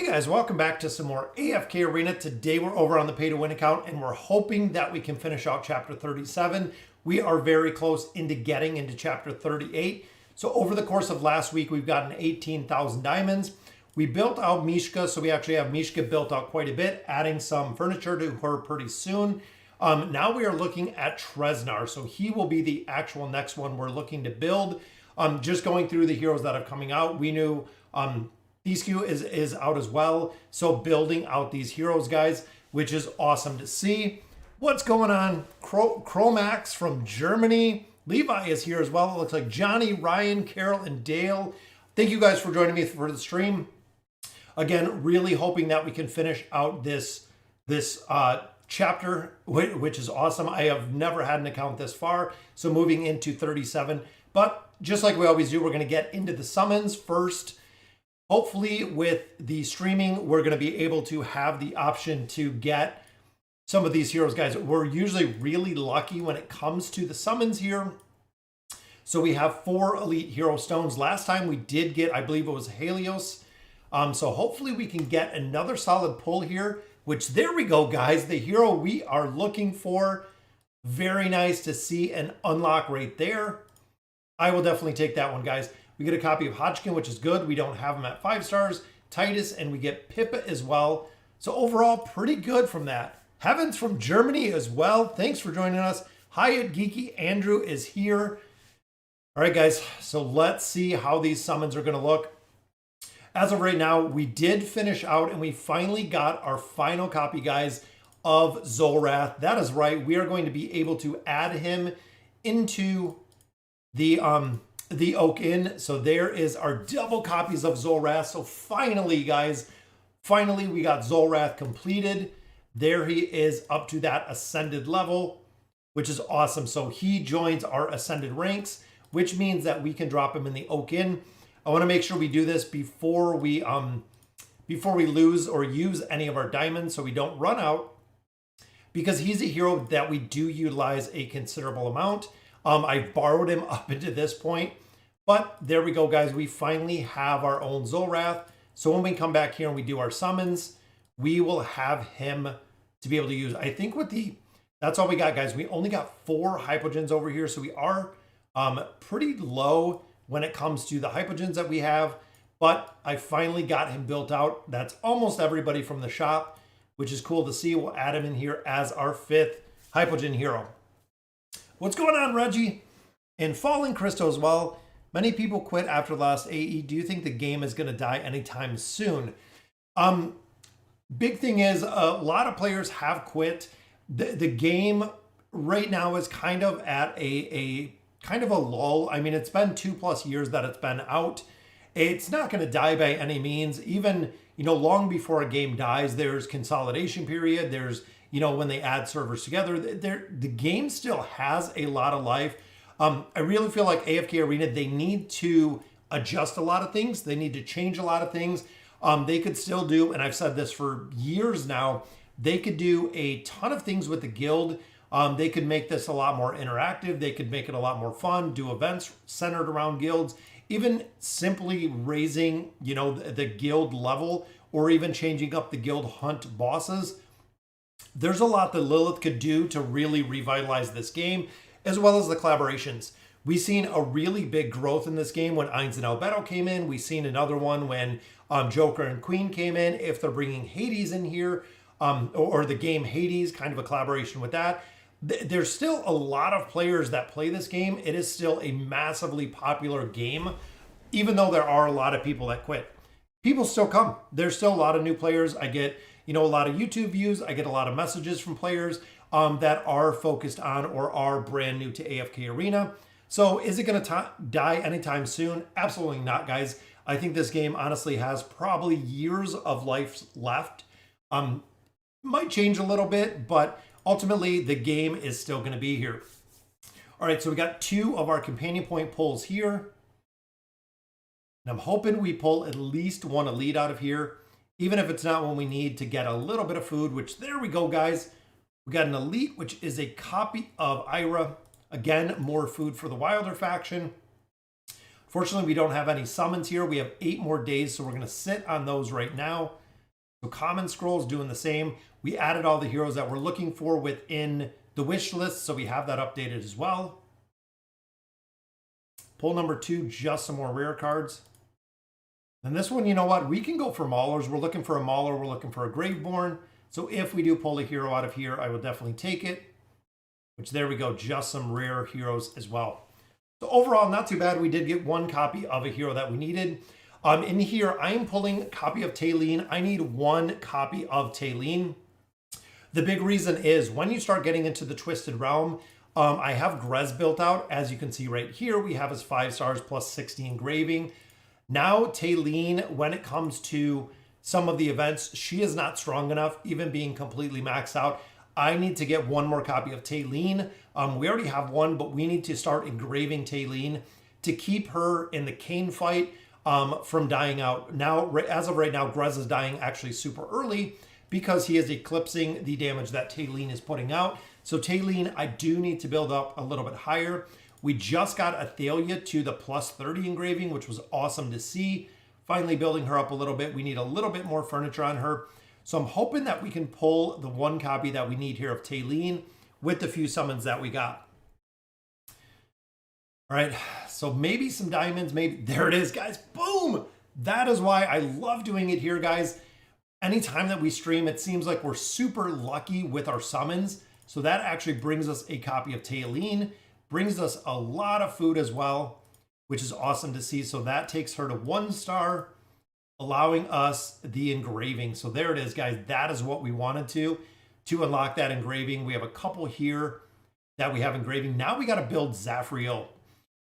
Hey guys, welcome back to some more AFK Arena. Today we're over on the pay to win account and we're hoping that we can finish out chapter 37. We are very close into getting into chapter 38. So over the course of last week, we've gotten 18,000 diamonds. We built out Mishka, so we actually have Mishka built out quite a bit, adding some furniture to her pretty soon. Now we are looking at Treznar, so he will be the actual next one we're looking to build. Just going through the heroes that are coming out, we knew Thescu is out as well. So building out these heroes, guys, which is awesome to see. What's going on? Chromax from Germany. Levi is here as well. It looks like Johnny, Ryan, Carol, and Dale. Thank you guys for joining me for the stream. Again, really hoping that we can finish out this chapter, which is awesome. I have never had an account this far. So moving into 37. But just like we always do, we're going to get into the summons first. Hopefully with the streaming, we're going to be able to have the option to get some of these heroes, guys. We're usually really lucky when it comes to the summons here. So we have 4 elite hero stones. Last time we did get, I believe it was Helios. So hopefully we can get another solid pull here, which there we go, guys. The hero we are looking for. Very nice to see an unlock right there. I will definitely take that one, guys. We get a copy of Hodgkin, which is good. We don't have him at 5 stars. Titus, and we get Pippa as well. So overall, pretty good from that. Heavens from Germany as well. Thanks for joining us. Hyatt Geeky Andrew is here. All right, guys. So let's see how these summons are going to look. As of right now, we did finish out, and we finally got our final copy, guys, of Zolrath. That is right. We are going to be able to add him into the Oak Inn. So there is our double copies of Zolrath. So finally, guys, finally we got Zolrath completed. There he is up to that Ascended level, which is awesome. So he joins our Ascended ranks, which means that we can drop him in the Oak Inn. I want to make sure we do this before we lose or use any of our diamonds so we don't run out, because he's a hero that we do utilize a considerable amount. I've borrowed him up into this point, but there we go, guys. We finally have our own Zolrath. So when we come back here and we do our summons, we will have him to be able to use. I think that's all we got, guys. We only got 4 hypogens over here. So we are pretty low when it comes to the hypogens that we have, but I finally got him built out. That's almost everybody from the shop, which is cool to see. We'll add him in here as our 5th hypogen hero. What's going on, Reggie? And Falling Crystal as well. Many people quit after the last AE. Do you think the game is going to die anytime soon? Big thing is a lot of players have quit. The game right now is kind of at a kind of a lull. I mean, it's been 2+ years that it's been out. It's not going to die by any means. Even, long before a game dies, there's consolidation period. There's, when they add servers together, the game still has a lot of life. I really feel like AFK Arena, they need to adjust a lot of things. They need to change a lot of things. They could still do, and I've said this for years now, they could do a ton of things with the guild. They could make this a lot more interactive. They could make it a lot more fun, do events centered around guilds, even simply raising, the guild level, or even changing up the guild hunt bosses. There's a lot that Lilith could do to really revitalize this game, as well as the collaborations. We've seen a really big growth in this game when Ainz and Albedo came in. We've seen another one when Joker and Queen came in. If they're bringing Hades in here, or the game Hades, kind of a collaboration with that. There's still a lot of players that play this game. It is still a massively popular game, even though there are a lot of people that quit. People still come. There's still a lot of new players. I get, a lot of YouTube views. I get a lot of messages from players that are focused on or are brand new to AFK Arena. So is it going to die anytime soon? Absolutely not, guys. I think this game honestly has probably years of life left. Might change a little bit, but ultimately the game is still going to be here. All right, so we got 2 of our companion point pulls here. And I'm hoping we pull at least 1 elite out of here, even if it's not one we need to get a little bit of food, which there we go, guys. We got an elite, which is a copy of Ira. Again, more food for the Wilder faction. Fortunately, we don't have any summons here. We have 8 more days, so we're going to sit on those right now. So common scrolls doing the same. We added all the heroes that we're looking for within the wish list, so we have that updated as well. Pull number 2, just some more rare cards. And this one, you know what? We can go for maulers. We're looking for a mauler. We're looking for a Graveborn. So if we do pull a hero out of here, I will definitely take it. Which, there we go. Just some rare heroes as well. So overall, not too bad. We did get 1 copy of a hero that we needed. In here, I am pulling a copy of Tayleen. I need 1 copy of Tayleen. The big reason is when you start getting into the Twisted Realm, I have Grez built out. As you can see right here, we have his 5 stars plus 60 engraving. Now, Tayleen, when it comes to some of the events, she is not strong enough, even being completely maxed out. I need to get 1 more copy of Tayleen. We already have 1, but we need to start engraving Tayleen to keep her in the Kane fight from dying out. Now, as of right now, Grez is dying actually super early because he is eclipsing the damage that Tayleen is putting out. So Tayleen, I do need to build up a little bit higher. We just got Athalia to the plus 30 engraving, which was awesome to see. Finally building her up a little bit. We need a little bit more furniture on her. So I'm hoping that we can pull the 1 copy that we need here of Tayleen with the few summons that we got. All right, so maybe some diamonds, maybe. There it is, guys. Boom! That is why I love doing it here, guys. Anytime that we stream, it seems like we're super lucky with our summons. So that actually brings us a copy of Tayleen, brings us a lot of food as well, which is awesome to see. So that takes her to 1 star, allowing us the engraving. So there it is, guys. That is what we wanted to unlock that engraving. We have a couple here that we have engraving. Now we got to build Zafriel.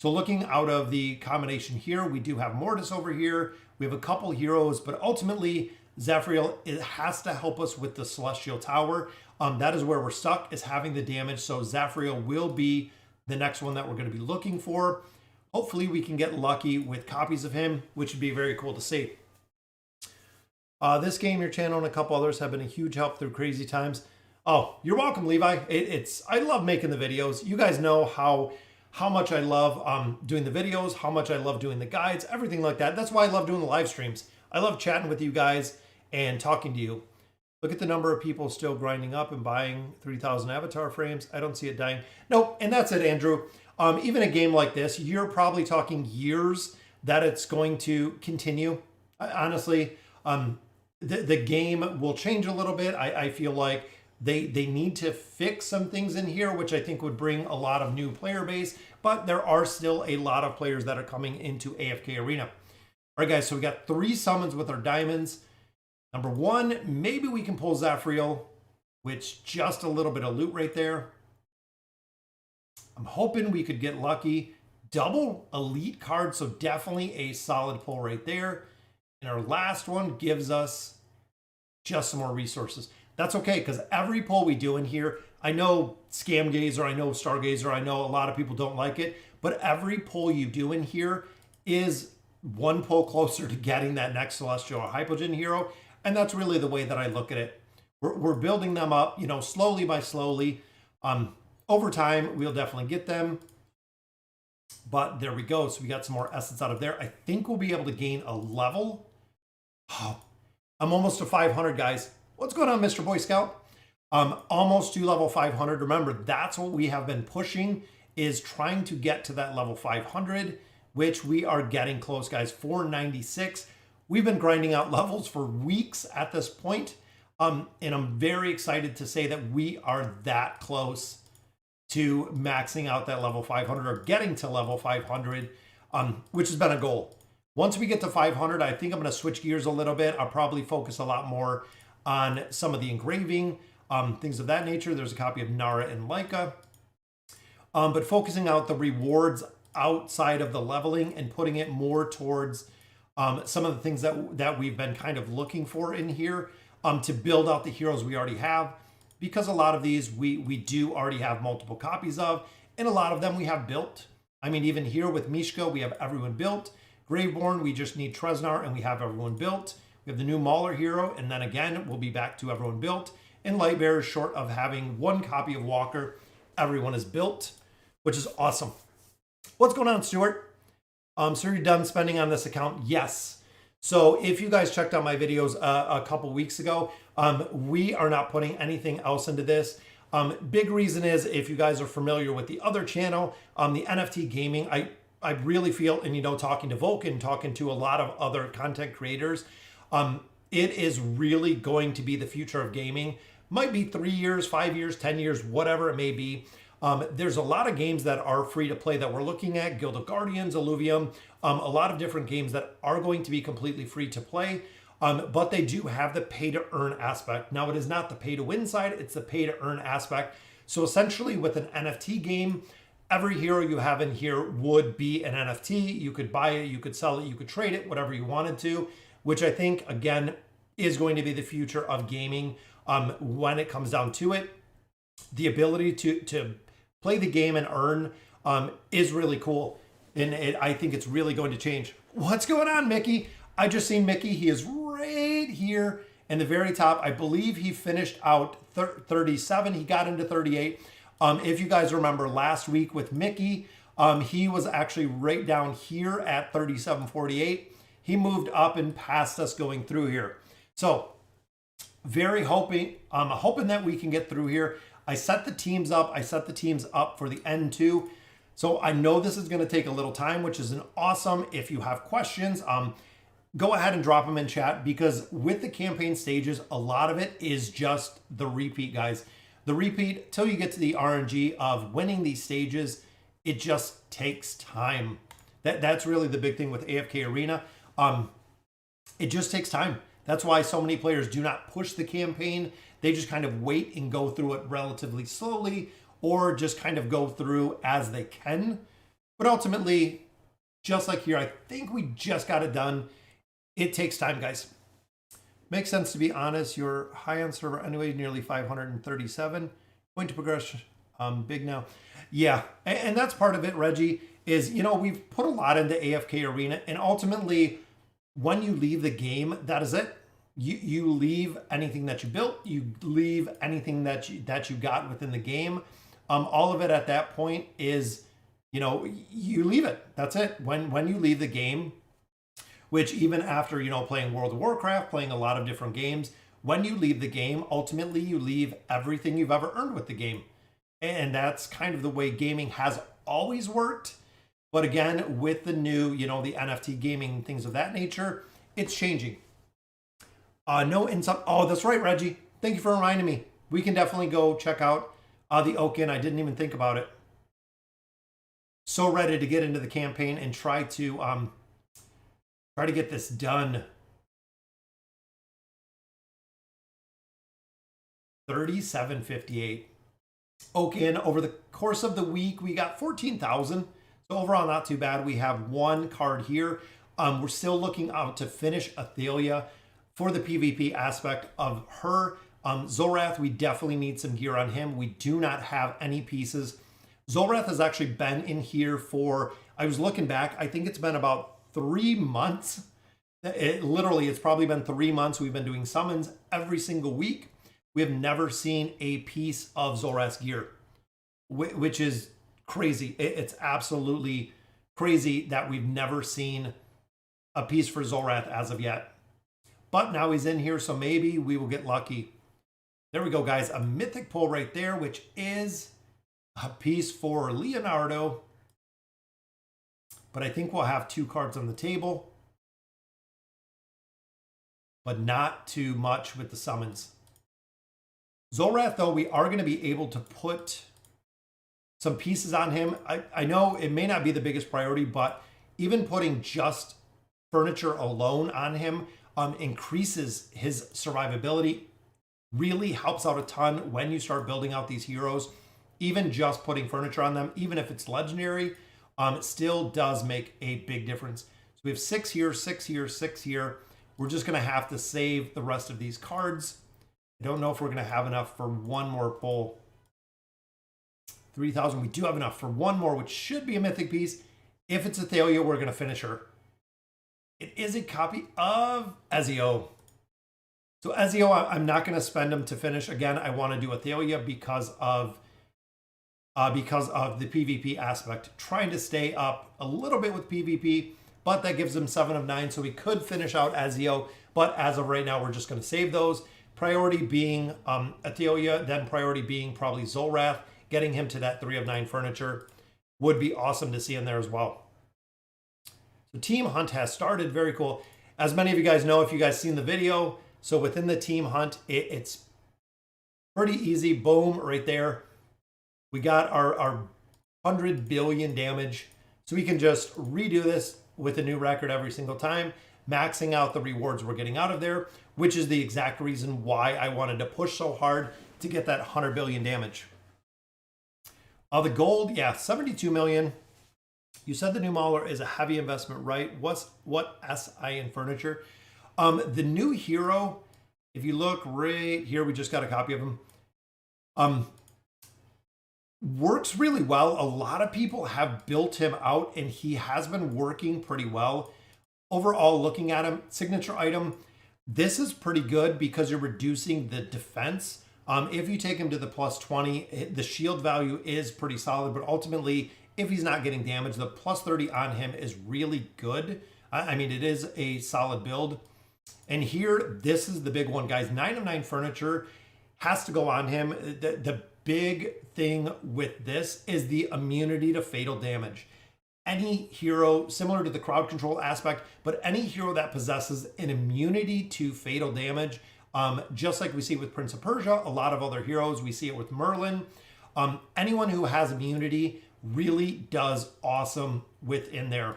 So looking out of the combination here, we do have Mortis over here. We have a couple heroes, but ultimately Zafriel, it has to help us with the Celestial Tower. That is where we're stuck, is having the damage. So Zafriel will be the next one that we're going to be looking for. Hopefully we can get lucky with copies of him, which would be very cool to see. This game, your channel, and a couple others have been a huge help through crazy times. Oh, you're welcome, Levi. I love making the videos. You guys know how much I love doing the videos, how much I love doing the guides, everything like that. That's why I love doing the live streams. I love chatting with you guys and talking to you. Look at the number of people still grinding up and buying 3,000 avatar frames. I don't see it dying. No, and that's it, Andrew. Even a game like this, you're probably talking years that it's going to continue. Honestly, the game will change a little bit. I feel like they need to fix some things in here, which I think would bring a lot of new player base. But there are still a lot of players that are coming into AFK Arena. All right, guys, so we got 3 summons with our diamonds. Number 1, maybe we can pull Zafriel, which just a little bit of loot right there. I'm hoping we could get lucky. Double elite card, so definitely a solid pull right there. And our last one gives us just some more resources. That's okay, because every pull we do in here, I know Scam Gazer, I know Stargazer, I know a lot of people don't like it, but every pull you do in here is 1 pull closer to getting that next Celestial or Hypogean hero. And that's really the way that I look at it. We're building them up, slowly by slowly. Over time, we'll definitely get them. But there we go. So we got some more essence out of there. I think we'll be able to gain a level. Oh, I'm almost to 500, guys. What's going on, Mr. Boy Scout? Almost to level 500. Remember, that's what we have been pushing, is trying to get to that level 500, which we are getting close, guys. 496. We've been grinding out levels for weeks at this point, and I'm very excited to say that we are that close to maxing out that level 500 or getting to level 500, which has been a goal. Once we get to 500, I think I'm going to switch gears a little bit. I'll probably focus a lot more on some of the engraving, things of that nature. There's a copy of Nara and Leica, but focusing out the rewards outside of the leveling and putting it more towards some of the things that we've been kind of looking for in here to build out the heroes we already have, because a lot of these we do already have multiple copies of, and a lot of them we have built. I mean, even here with Mishka, we have everyone built. Graveborn, we just need Treznar, and we have everyone built. We have the new Mauler hero, and then again, we'll be back to everyone built. And Lightbearer, short of having 1 copy of Walker, everyone is built, which is awesome. What's going on, Stuart? So you're done spending on this account? Yes. So if you guys checked out my videos a couple weeks ago, we are not putting anything else into this. Big reason is, if you guys are familiar with the other channel, the NFT gaming, I really feel, and talking to Vulcan, talking to a lot of other content creators, it is really going to be the future of gaming. Might be 3 years, 5 years, 10 years, whatever it may be. There's a lot of games that are free to play that we're looking at, Guild of Guardians, Illuvium, a lot of different games that are going to be completely free to play, but they do have the pay to earn aspect. Now, it is not the pay to win side, it's the pay to earn aspect. So essentially with an NFT game, every hero you have in here would be an NFT. You could buy it, you could sell it, you could trade it, whatever you wanted to, which I think, again, is going to be the future of gaming when it comes down to it. The ability to play the game and earn is really cool. And I think it's really going to change. What's going on, Mickey? I just seen Mickey. He is right here in the very top. I believe he finished out 37. He got into 38. If you guys remember last week with Mickey, he was actually right down here at 37.48. He moved up and passed us going through here. So I'm hoping that we can get through here. I set the teams up. I set the teams up for the end too. So I know this is going to take a little time, which is an awesome. If you have questions, go ahead and drop them in chat, because with the campaign stages, a lot of it is just the repeat, guys. The repeat till you get to the RNG of winning these stages, it just takes time. That's really the big thing with AFK Arena. It just takes time. That's why so many players do not push the campaign. They just kind of wait and go through it relatively slowly, or just kind of go through as they can. But ultimately, just like here, I think we just got it done. It takes time, guys. Makes sense, to be honest. You're high on server anyway, nearly 537. Going to progress big now. Yeah, and that's part of it, Reggie, is, we've put a lot into AFK Arena, and ultimately, when you leave the game, that is it. You leave anything that you built, you leave anything that you got within the game. All of it at that point is, you leave it. That's it. When you leave the game, which even after, playing World of Warcraft, playing a lot of different games, when you leave the game, ultimately you leave everything you've ever earned with the game. And that's kind of the way gaming has always worked. But again, with the new, the NFT gaming, things of that nature, it's changing. Oh, that's right, Reggie. Thank you for reminding me. We can definitely go check out the Oaken. I didn't even think about it. So ready to get into the campaign and try to get this done. 37.58. Oaken, over the course of the week, we got 14,000. So overall, not too bad. We have one card here. We're still looking out to finish Athelia for the PvP aspect of her. Zolrath, we definitely need some gear on him. We do not have any pieces. Zolrath has actually been in here for, I was looking back, I think it's been about 3 months. It's probably been 3 months. We've been doing summons every single week. We have never seen a piece of Zolrath's gear, which is crazy. It's absolutely crazy that we've never seen a piece for Zolrath as of yet. But now he's in here, so maybe we will get lucky. There we go, guys. A mythic pull right there, which is a piece for Leonardo. But I think we'll have 2 cards on the table. But not too much with the summons. Zolrath, though, we are going to be able to put some pieces on him. I know it may not be the biggest priority, but even putting just furniture alone on him increases his survivability, really helps out a ton when you start building out these heroes. Even just putting furniture on them, even if it's legendary, it still does make a big difference. So we have 6 here, 6 here, 6 here. We're just going to have to save the rest of these cards. I don't know if we're going to have enough for one more pull. 3,000. We do have enough for one more, which should be a mythic piece. If it's Athelia, we're going to finish her. It is a copy of Ezio. So Ezio, I'm not going to spend him to finish. Again, I want to do Athelia because of the PvP aspect. Trying to stay up a little bit with PvP, but that gives him 7 of 9, so he could finish out Ezio, but as of right now, we're just going to save those. Priority being Athelia, then priority being probably Zolrath. Getting him to that 3 of 9 furniture would be awesome to see in there as well. So Team Hunt has started, very cool. As many of you guys know, if you guys seen the video, so within the Team Hunt, it's pretty easy, boom, right there. We got our 100 billion damage, so we can just redo this with a new record every single time, maxing out the rewards we're getting out of there, which is the exact reason why I wanted to push so hard to get that 100 billion damage. The gold, yeah, 72 million. You said the new Mauler is a heavy investment, right? What SI in furniture? The new hero, if you look right here, we just got a copy of him. Works really well. A lot of people have built him out, and he has been working pretty well. Overall, looking at him, signature item, this is pretty good because you're reducing the defense. If you take him to the plus 20, the shield value is pretty solid, but ultimately, if he's not getting damage, the plus 30 on him is really good. I mean, it is a solid build. And here, this is the big one, guys. 9 of 9 furniture has to go on him. The big thing with this is the immunity to fatal damage. Any hero, similar to the crowd control aspect, but any hero that possesses an immunity to fatal damage, just like we see with Prince of Persia, a lot of other heroes, we see it with Merlin. Anyone who has immunity really does awesome within there.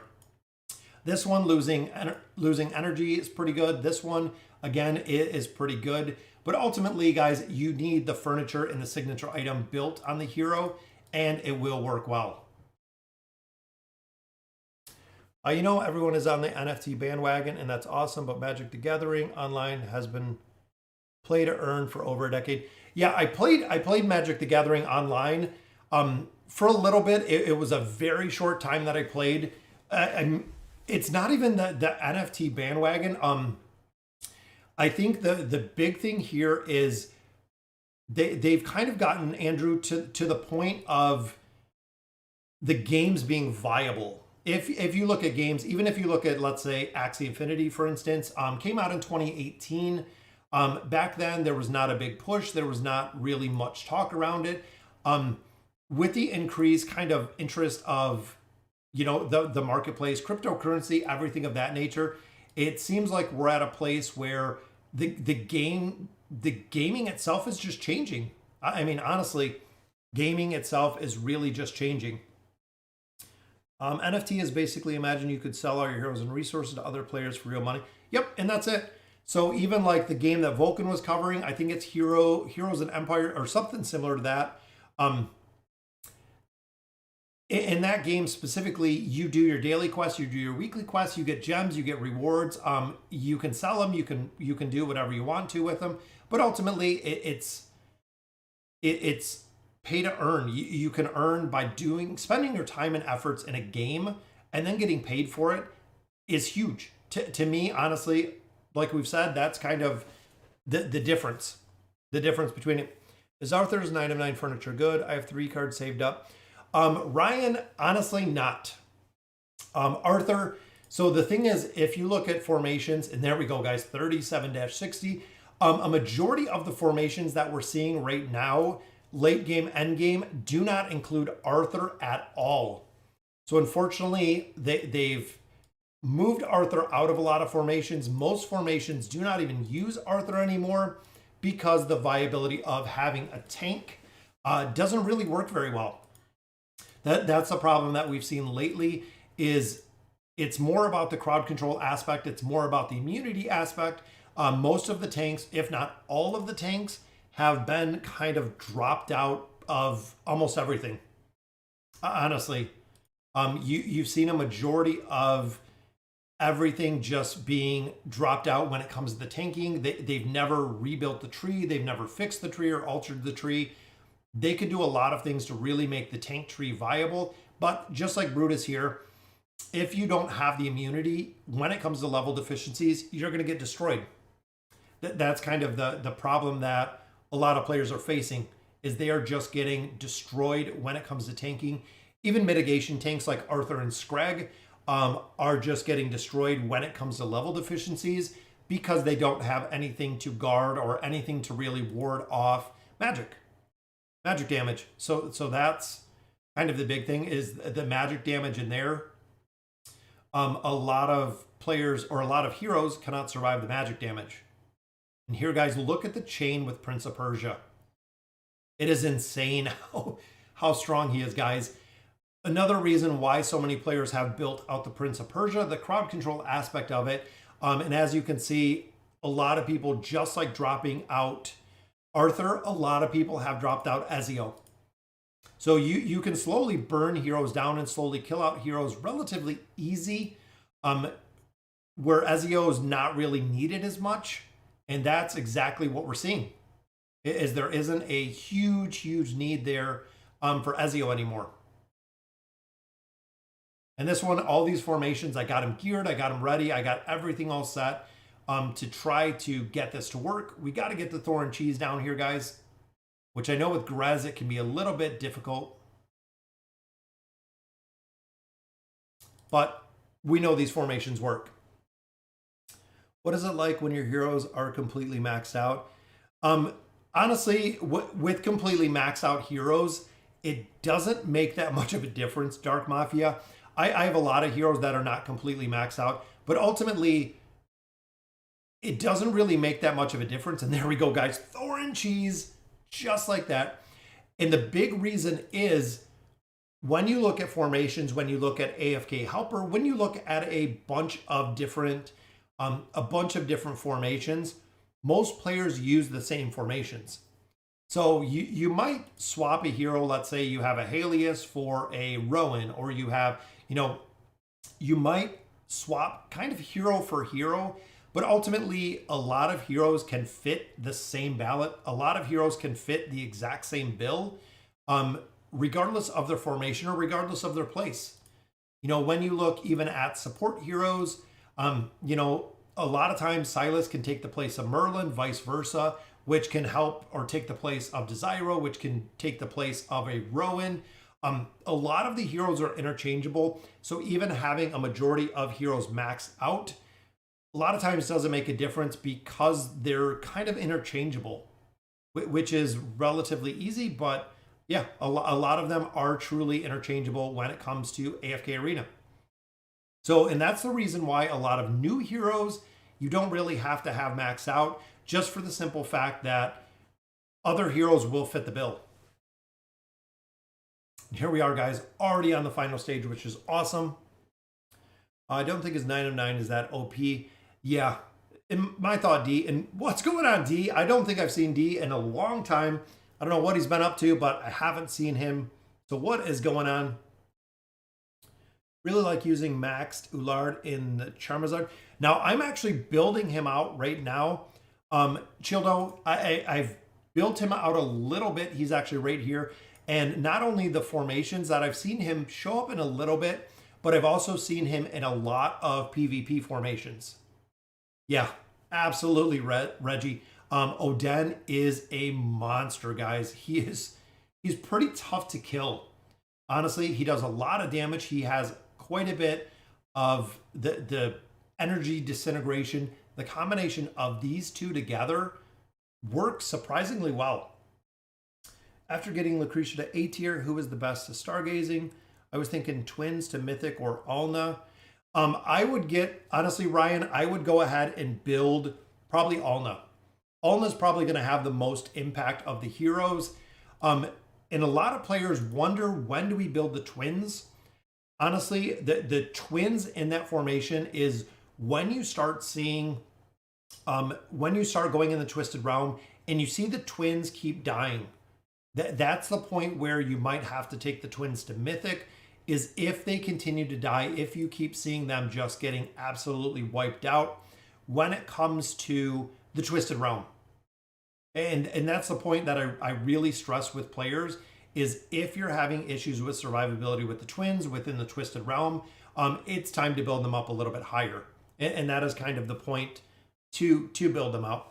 This one, losing energy is pretty good. This one, again, is pretty good. But ultimately, guys, you need the furniture and the signature item built on the hero, and it will work well. You know, everyone is on the NFT bandwagon, and that's awesome, but Magic the Gathering Online has been play to earn for over a decade. Yeah, I played Magic the Gathering Online for a little bit. It was a very short time that I played. It's not even the NFT bandwagon. I think the big thing here is they've kind of gotten, Andrew, to the point of the games being viable. If you look at games, even if you look at, let's say, Axie Infinity, for instance, came out in 2018. Back then, there was not a big push. There was not really much talk around it. With the increased kind of interest of, you know, the marketplace, cryptocurrency, everything of that nature, it seems like we're at a place where the gaming itself is just changing. I mean, honestly, gaming itself is really just changing. NFT is basically, imagine you could sell all your heroes and resources to other players for real money. Yep, and that's it. So even like the game that Vulcan was covering, I think it's Heroes and Empire or something similar to that. In that game specifically, you do your daily quests, you do your weekly quests, you get gems, you get rewards. You can sell them, you can do whatever you want to with them, but ultimately it's pay to earn. You can earn by spending your time and efforts in a game, and then getting paid for it is huge. To me, honestly, like we've said, that's kind of the difference. The difference between it. Is Arthur's 9 of 9 furniture good? I have 3 cards saved up. Ryan, honestly, not. Arthur, so the thing is, if you look at formations, and there we go, guys, 37-60, a majority of the formations that we're seeing right now, late game, end game, do not include Arthur at all. So unfortunately, they've moved Arthur out of a lot of formations. Most formations do not even use Arthur anymore because the viability of having a tank doesn't really work very well. That's the problem that we've seen lately. Is it's more about the crowd control aspect. It's more about the immunity aspect. Most of the tanks, if not all of the tanks, have been kind of dropped out of almost everything. Honestly, you've seen a majority of everything just being dropped out when it comes to the tanking. They've never rebuilt the tree. They've never fixed the tree or altered the tree. They could do a lot of things to really make the tank tree viable. But just like Brutus here, if you don't have the immunity, when it comes to level deficiencies, you're going to get destroyed. That's kind of the problem that a lot of players are facing, is they are just getting destroyed when it comes to tanking. Even mitigation tanks like Arthur and Scrag are just getting destroyed when it comes to level deficiencies because they don't have anything to guard or anything to really ward off magic damage. So that's kind of the big thing, is the magic damage in there. A lot of players or a lot of heroes cannot survive the magic damage. And here, guys, look at the chain with Prince of Persia. It is insane how strong he is, guys. Another reason why so many players have built out the Prince of Persia, the crowd control aspect of it. And as you can see, a lot of people, just like dropping out Arthur, a lot of people have dropped out Ezio. So you can slowly burn heroes down and slowly kill out heroes relatively easy, where Ezio is not really needed as much. And that's exactly what we're seeing, is there isn't a huge need there for Ezio anymore. And this one, all these formations, I got him geared, I got him ready, I got everything all set to try to get this to work. We got to get the Thor and Cheese down here, guys, which I know with Grez it can be a little bit difficult. But we know these formations work. What is it like when your heroes are completely maxed out? Honestly, with completely maxed out heroes, it doesn't make that much of a difference, Dark Mafia. I have a lot of heroes that are not completely maxed out, but ultimately, it doesn't really make that much of a difference. And there we go, guys. Thor and Cheese, just like that. And the big reason is, when you look at formations, when you look at AFK Helper, when you look at a bunch of different formations, most players use the same formations. So you might swap a hero. Let's say you have a Helios for a Rowan, or you have, you might swap kind of hero for hero, but ultimately a lot of heroes can fit the same ballot. A lot of heroes can fit the exact same bill, regardless of their formation or regardless of their place. When you look even at support heroes, a lot of times Silas can take the place of Merlin, vice versa, which can help or take the place of Desiro, which can take the place of a Rowan. A lot of the heroes are interchangeable. So even having a majority of heroes maxed out, a lot of times doesn't make a difference because they're kind of interchangeable, which is relatively easy. But yeah, a lot of them are truly interchangeable when it comes to AFK Arena. So, and that's the reason why a lot of new heroes, you don't really have to have maxed out, just for the simple fact that other heroes will fit the bill. And here we are, guys, already on the final stage, which is awesome. I don't think his 9 of 9 is that OP. Yeah, in my thought, D. And what's going on, D? I don't think I've seen D in a long time. I don't know what he's been up to, but I haven't seen him. So what is going on? Really like using maxed Ullard in the Charizard. Now, I'm actually building him out right now. Childo, I've built him out a little bit. He's actually right here. And not only the formations that I've seen him show up in a little bit, but I've also seen him in a lot of PvP formations. Yeah, absolutely, Reggie. Oden is a monster, guys. He's pretty tough to kill. Honestly, he does a lot of damage. He has quite a bit of the energy disintegration. The combination of these two together works surprisingly well. After getting Lucretia to A tier, who was the best to stargazing? I was thinking Twins to Mythic or Alna. I would get, honestly, Ryan, I would go ahead and build probably Alna. Alna's probably going to have the most impact of the heroes. And a lot of players wonder, when do we build the Twins? Honestly, the Twins in that formation is when you start seeing, when you start going in the Twisted Realm and you see the Twins keep dying. That's the point where you might have to take the Twins to Mythic, is if they continue to die, if you keep seeing them just getting absolutely wiped out when it comes to the Twisted Realm. And that's the point that I really stress with players, is if you're having issues with survivability with the Twins within the Twisted Realm, it's time to build them up a little bit higher. And that is kind of the point to build them out.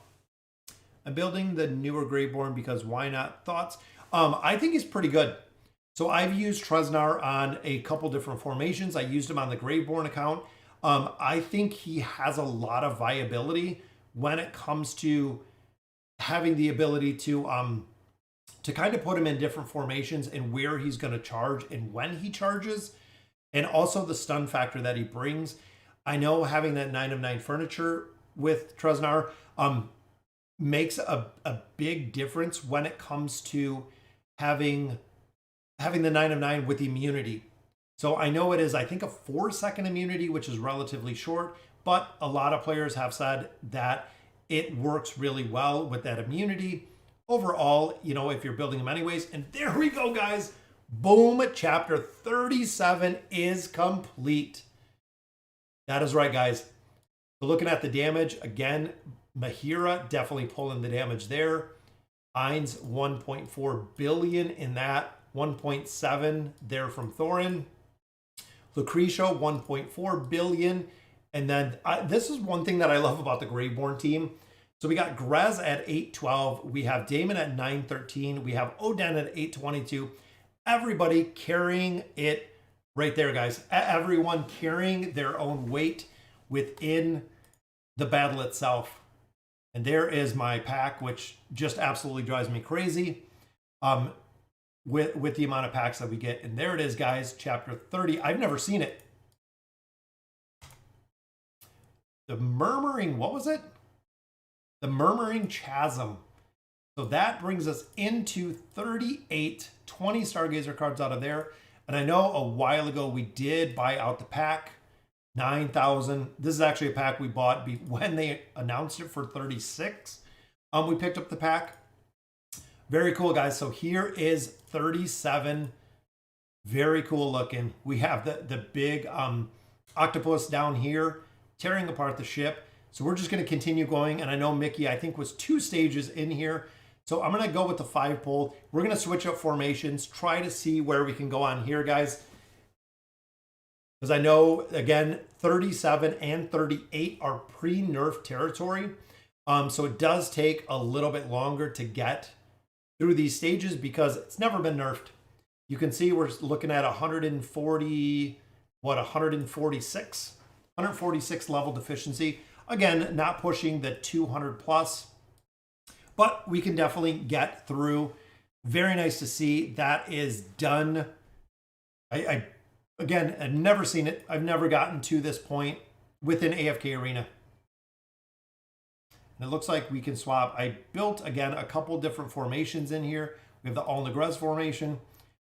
I'm building the newer Greyborn because why not? Thoughts? I think he's pretty good. So I've used Treznar on a couple different formations. I used him on the Graveborn account. I think he has a lot of viability when it comes to having the ability to kind of put him in different formations and where he's going to charge and when he charges, and also the stun factor that he brings. I know having that 9 of 9 furniture with Treznar makes a big difference when it comes to having the 9 of 9 with immunity. So I know it is, I think, a 4-second immunity, which is relatively short, but a lot of players have said that it works really well with that immunity. Overall, you know, if you're building them anyways, and there we go, guys. Boom, chapter 37 is complete. That is right, guys. So looking at the damage, again, Mahira definitely pulling the damage there. Ainz 1.4 billion in that. 1.7 there from Thorin. Lucretia 1.4 billion. And then this is one thing that I love about the Graveborn team. So we got Grez at 812. We have Damon at 913. We have Oden at 822. Everybody carrying it right there, guys. Everyone carrying their own weight within the battle itself. And there is my pack, which just absolutely drives me crazy with the amount of packs that we get. And there it is, guys, chapter 30. I've never seen it. The Murmuring, what was it? The Murmuring Chasm. So that brings us into 38, 20 Stargazer cards out of there. And I know a while ago we did buy out the pack, 9,000. This is actually a pack we bought when they announced it for 36. We picked up the pack. Very cool, guys. So here is 37. Very cool looking. We have the big octopus down here tearing apart the ship. So we're just going to continue going. And I know Mickey, I think, was 2 stages in here. So I'm going to go with the 5 pull. We're going to switch up formations, try to see where we can go on here, guys. Because I know, again, 37 and 38 are pre-nerf territory. So it does take a little bit longer to get through these stages because it's never been nerfed. You can see we're looking at 146 level deficiency. Again, not pushing the 200 plus, but we can definitely get through. Very nice to see that is done. Again, I've never seen it. I've never gotten to this point within AFK Arena. And it looks like we can swap. I built, again, a couple different formations in here. We have the All Negrez formation.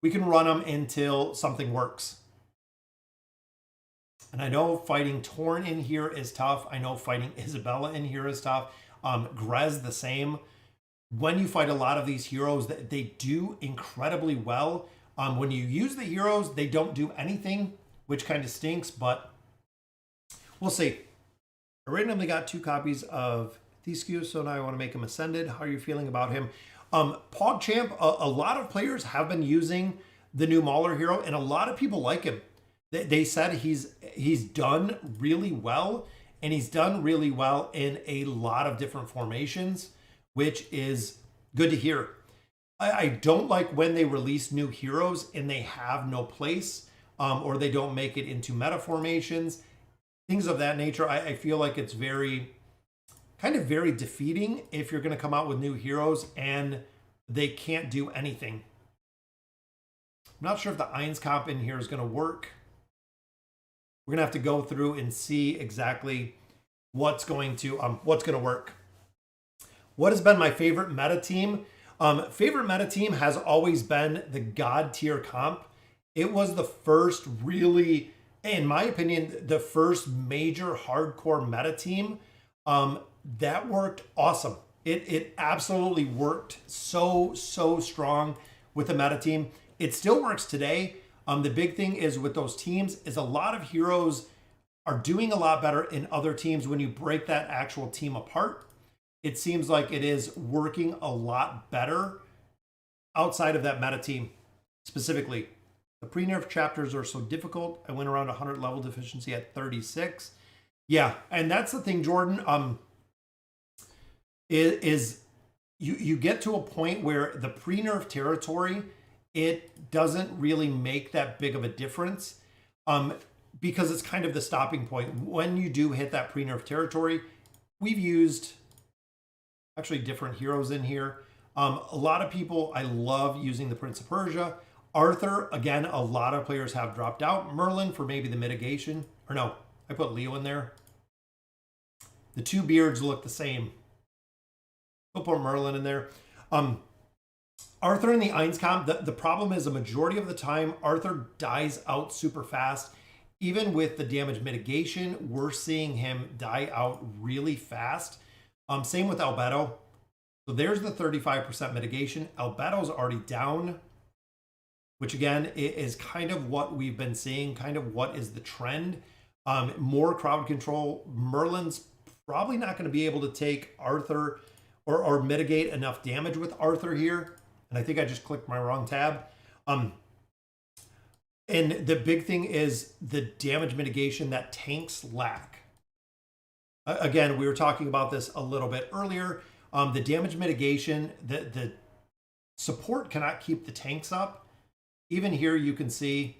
We can run them until something works. And I know fighting Torn in here is tough. I know fighting Isabella in here is tough. Grez the same. When you fight a lot of these heroes, they do incredibly well. When you use the heroes, they don't do anything, which kind of stinks, but we'll see. I randomly got 2 copies of Theskew, so now I want to make him Ascended. How are you feeling about him? PogChamp, a lot of players have been using the new Mauler hero, and a lot of people like him. They said he's done really well, and he's done really well in a lot of different formations, which is good to hear. I don't like when they release new heroes and they have no place, or they don't make it into meta formations, things of that nature. I feel like it's very defeating if you're going to come out with new heroes and they can't do anything. I'm not sure if the Ainz comp in here is going to work. We're going to have to go through and see exactly what's going to work. What has been my favorite meta team? Favorite meta team has always been the God tier comp. It was the first really, in my opinion, the first major hardcore meta team that worked awesome. It absolutely worked so strong with the meta team. It still works today. The big thing is with those teams is a lot of heroes are doing a lot better in other teams when you break that actual team apart. It seems like it is working a lot better outside of that meta team specifically. The pre-nerf chapters are so difficult. I went around 100 level deficiency at 36. Yeah, and that's the thing, Jordan. You get to a point where the pre-nerf territory it doesn't really make that big of a difference, because it's kind of the stopping point. When you do hit that pre-nerf territory, we've used actually different heroes in here. A lot of people, I love using the Prince of Persia. Arthur, again, a lot of players have dropped out. Merlin for maybe the mitigation. Or no, I put Leo in there. The two beards look the same. We'll put Merlin in there. Arthur in the Eins comp, the problem is a majority of the time, Arthur dies out super fast. Even with the damage mitigation, we're seeing him die out really fast. Same with Albedo. So there's the 35% mitigation. Albedo's already down, which again is kind of what we've been seeing, kind of what is the trend. More crowd control. Merlin's probably not going to be able to take Arthur or mitigate enough damage with Arthur here. And I think I just clicked my wrong tab. And the big thing is the damage mitigation that tanks lack. Again, we were talking about this a little bit earlier. The damage mitigation, the support cannot keep the tanks up. Even here, you can see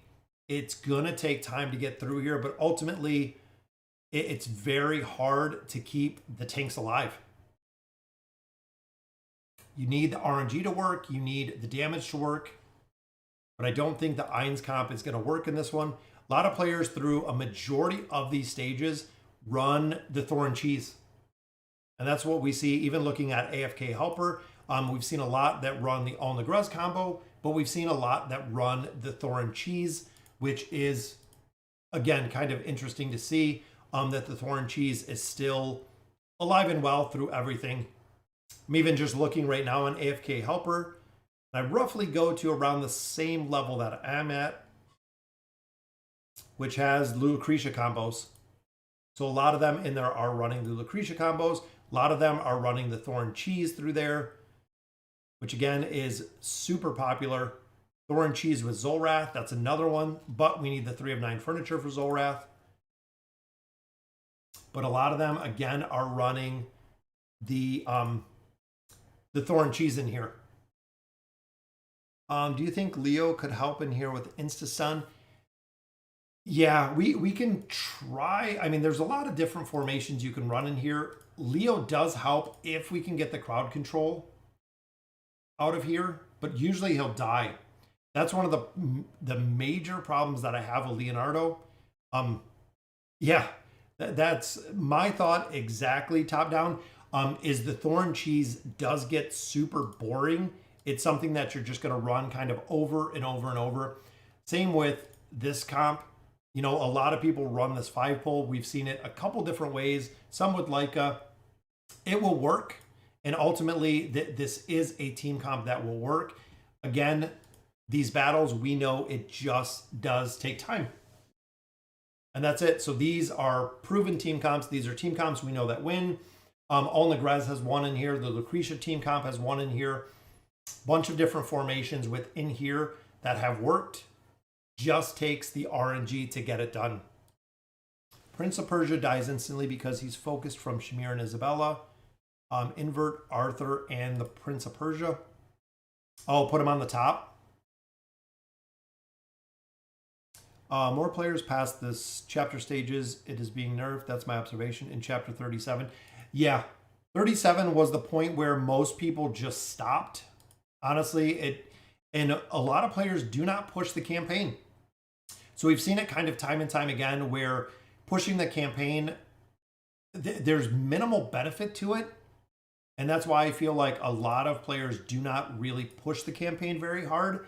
it's going to take time to get through here, but ultimately, it's very hard to keep the tanks alive. You need the RNG to work. You need the damage to work. But I don't think the Eins comp is going to work in this one. A lot of players through a majority of these stages run the Thorn Cheese. And that's what we see even looking at AFK Helper. We've seen a lot that run the All Negrez combo, but we've seen a lot that run the Thorn Cheese, which is, again, kind of interesting to see that the Thorn Cheese is still alive and well through everything. I'm even just looking right now on AFK Helper. I roughly go to around the same level that I'm at, which has Lucretia combos. So a lot of them in there are running the Lucretia combos. A lot of them are running the Thorn Cheese through there, which again is super popular. Thorn Cheese with Zolrath, that's another one, but we need the 3 of 9 furniture for Zolrath. But a lot of them, again, are running the Thorn Cheese in here. Do you think Leo could help in here with Insta-Sun? Yeah, we can try. I mean, there's a lot of different formations you can run in here. Leo does help if we can get the crowd control out of here, but usually he'll die. That's one of the major problems that I have with Leonardo. Yeah, that's my thought exactly, top down, is the Thorn Cheese does get super boring. It's something that you're just going to run kind of over and over and over. Same with this comp. You know, a lot of people run this 5-pole. We've seen it a couple different ways. Some with Leica. It will work. And ultimately, this is a team comp that will work. Again, these battles, we know it just does take time. And that's it. So these are proven team comps. These are team comps we know that win. All Negrez has one in here. The Lucretia team comp has one in here. Bunch of different formations within here that have worked. Just takes the RNG to get it done. Prince of Persia dies instantly because he's focused from Shamir and Isabella. Invert Arthur and the Prince of Persia. I'll put him on the top. More players past this chapter stages. It is being nerfed. That's my observation in chapter 37. Yeah, 37 was the point where most people just stopped. Honestly, and a lot of players do not push the campaign. So we've seen it kind of time and time again where pushing the campaign, there's minimal benefit to it. And that's why I feel like a lot of players do not really push the campaign very hard.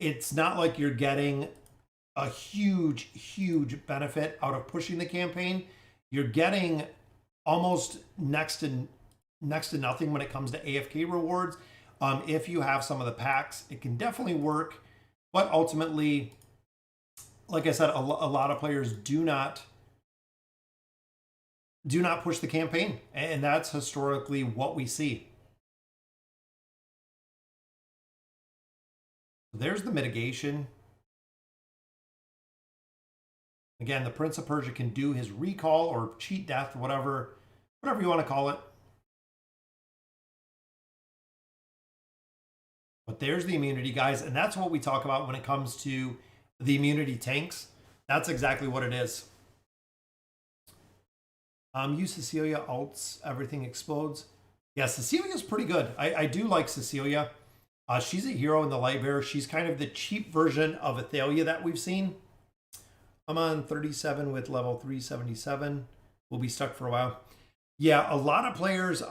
It's not like you're getting a huge, huge benefit out of pushing the campaign. You're getting almost next to nothing when it comes to AFK rewards. If you have some of the packs, it can definitely work. But ultimately, like I said, a lot of players do not push the campaign. And that's historically what we see. There's the mitigation. Again, the Prince of Persia can do his recall or cheat death, whatever you want to call it. But there's the immunity, guys, and that's what we talk about when it comes to the immunity tanks. That's exactly what it is. Use Cecilia, alts, everything explodes. Yeah, Cecilia's pretty good. I do like Cecilia. She's a hero in the Lightbearer. She's kind of the cheap version of Athalia that we've seen. I'm on 37 with level 377. We'll be stuck for a while. Yeah, a lot of players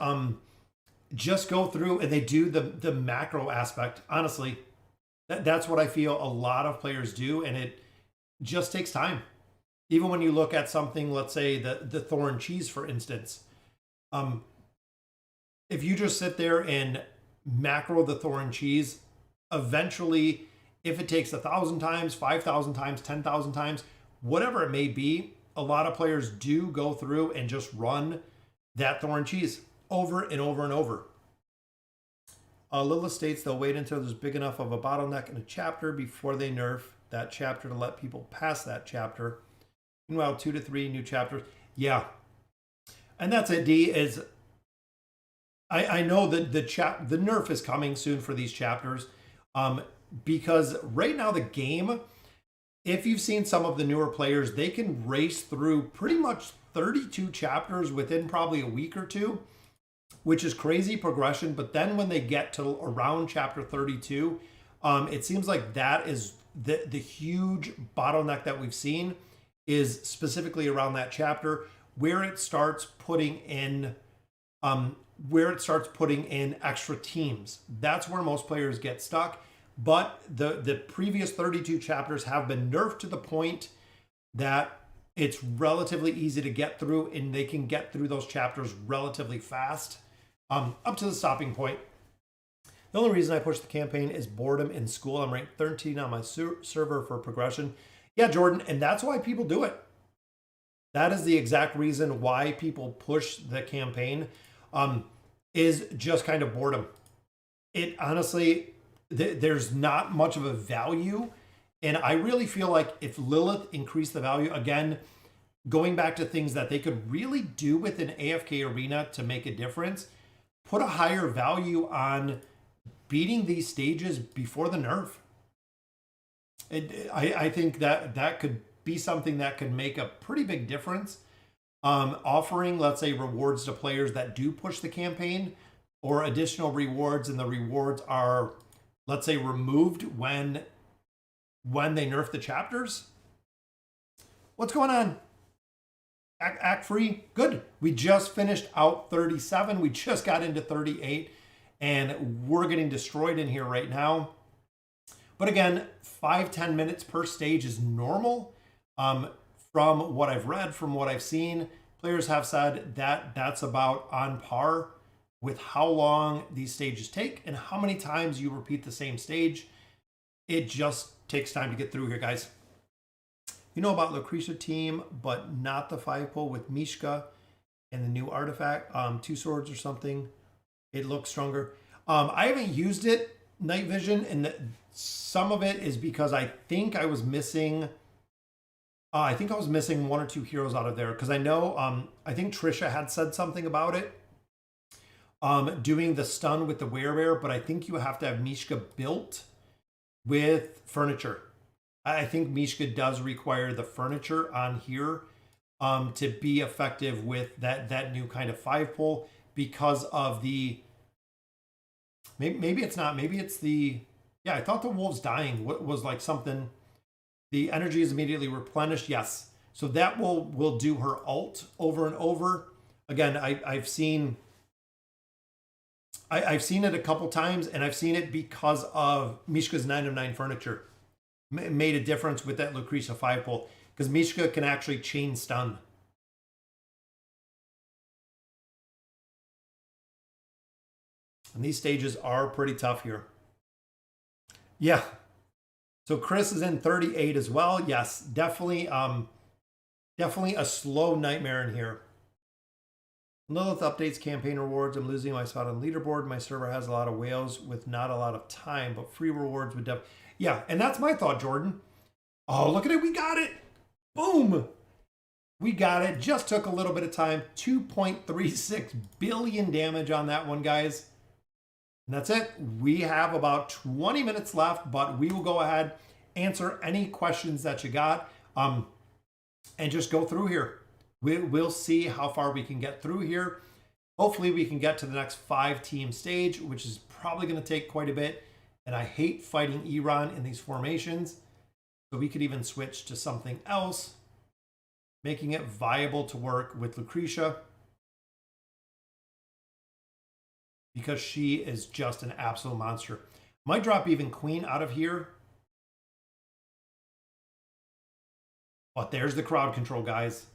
just go through and they do the macro aspect. Honestly, that's what I feel a lot of players do, and it just takes time. Even when you look at something, let's say the Thorn Cheese, for instance, if you just sit there and macro the Thorn Cheese, eventually, if it takes 1,000 times, 5,000 times, 10,000 times, whatever it may be, a lot of players do go through and just run that Thorn Cheese over and over and over. Lilith states they'll wait until there's big enough of a bottleneck in a chapter before they nerf that chapter to let people pass that chapter. Meanwhile, 2 to 3 new chapters. Yeah. And that's it, D, is I know that the nerf is coming soon for these chapters. Because right now the game, if you've seen some of the newer players, they can race through pretty much 32 chapters within probably a week or two, which is crazy progression. But then when they get to around chapter 32, it seems like that is the huge bottleneck that we've seen is specifically around that chapter where it starts putting in extra teams. That's where most players get stuck. But the previous 32 chapters have been nerfed to the point that it's relatively easy to get through, and they can get through those chapters relatively fast, up to the stopping point. The only reason I push the campaign is boredom in school. I'm ranked 13 on my server for progression. Yeah, Jordan, and that's why people do it. That is the exact reason why people push the campaign, is just kind of boredom. It honestly, there's not much of a value. And I really feel like if Lilith increased the value, again, going back to things that they could really do with an AFK Arena to make a difference, put a higher value on beating these stages before the nerf. I think that could be something that could make a pretty big difference. Offering, let's say, rewards to players that do push the campaign, or additional rewards, and the rewards are, let's say, removed when they nerf the chapters. What's going on? Act free? Good. We just finished out 37. We just got into 38, and we're getting destroyed in here right now. But again, 5-10 minutes per stage is normal. From what I've read, from what I've seen, players have said that that's about on par with how long these stages take and how many times you repeat the same stage. It just takes time to get through here, guys. You know about Lucretia team, but not the 5-pull with Mishka and the new artifact, 2 swords or something. It looks stronger. I haven't used it, night vision, and some of it is because I think I was missing. I think I was missing 1 or 2 heroes out of there, because I know I think Trisha had said something about it. Doing the stun with the werebear, but I think you have to have Mishka built with furniture. I think Mishka does require the furniture on here to be effective with that new kind of 5-pull, because of the maybe it's not, maybe it's the, yeah, I thought the wolves dying was like something. The energy is immediately replenished. Yes, so that will do her ult over and over again. I've seen it a couple times, and I've seen it because of Mishka's 9 of 9 furniture made a difference with that Lucretia 5-pull, because Mishka can actually chain stun. And these stages are pretty tough here. Yeah. So Chris is in 38 as well. Yes, definitely definitely a slow nightmare in here. Lilith updates campaign rewards. I'm losing my spot on leaderboard. My server has a lot of whales with not a lot of time, but free rewards would definitely. Yeah, and that's my thought, Jordan. Oh, look at it. We got it. Boom. We got it. Just took a little bit of time. 2.36 billion damage on that one, guys. And that's it. We have about 20 minutes left, but we will go ahead, answer any questions that you got, and just go through here. We'll see how far we can get through here. Hopefully we can get to the next 5-team stage, which is probably going to take quite a bit. And I hate fighting Iran in these formations. So we could even switch to something else, making it viable to work with Lucretia, because she is just an absolute monster. Might drop even Queen out of here. But there's the crowd control, guys.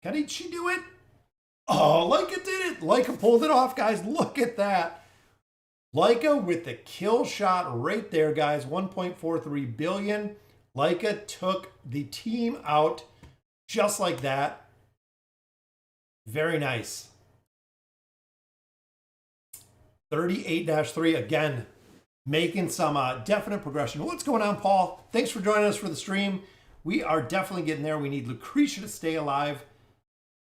Can she do it? Oh, Leica did it. Leica pulled it off, guys. Look at that. Leica with the kill shot right there, guys. 1.43 billion. Leica took the team out just like that. Very nice. 38-3 again, making some definite progression. What's going on, Paul? Thanks for joining us for the stream. We are definitely getting there. We need Lucretia to stay alive.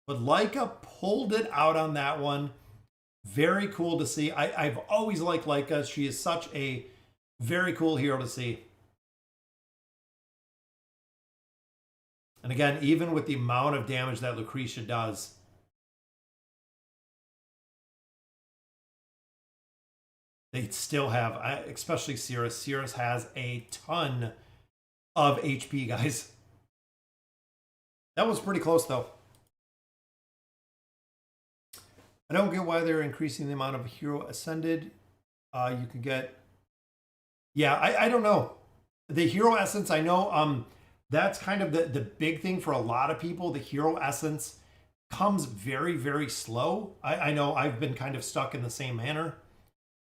But Leica pulled it out on that one. Very cool to see. I've always liked Leica. She is such a very cool hero to see. And again, even with the amount of damage that Lucretia does, they still have, especially Cirrus. Cirrus has a ton of HP, guys. That was pretty close, though. I don't get why they're increasing the amount of hero ascended. You could get... Yeah, I don't know. The hero essence, I know that's kind of the big thing for a lot of people. The hero essence comes very, very slow. I know I've been kind of stuck in the same manner.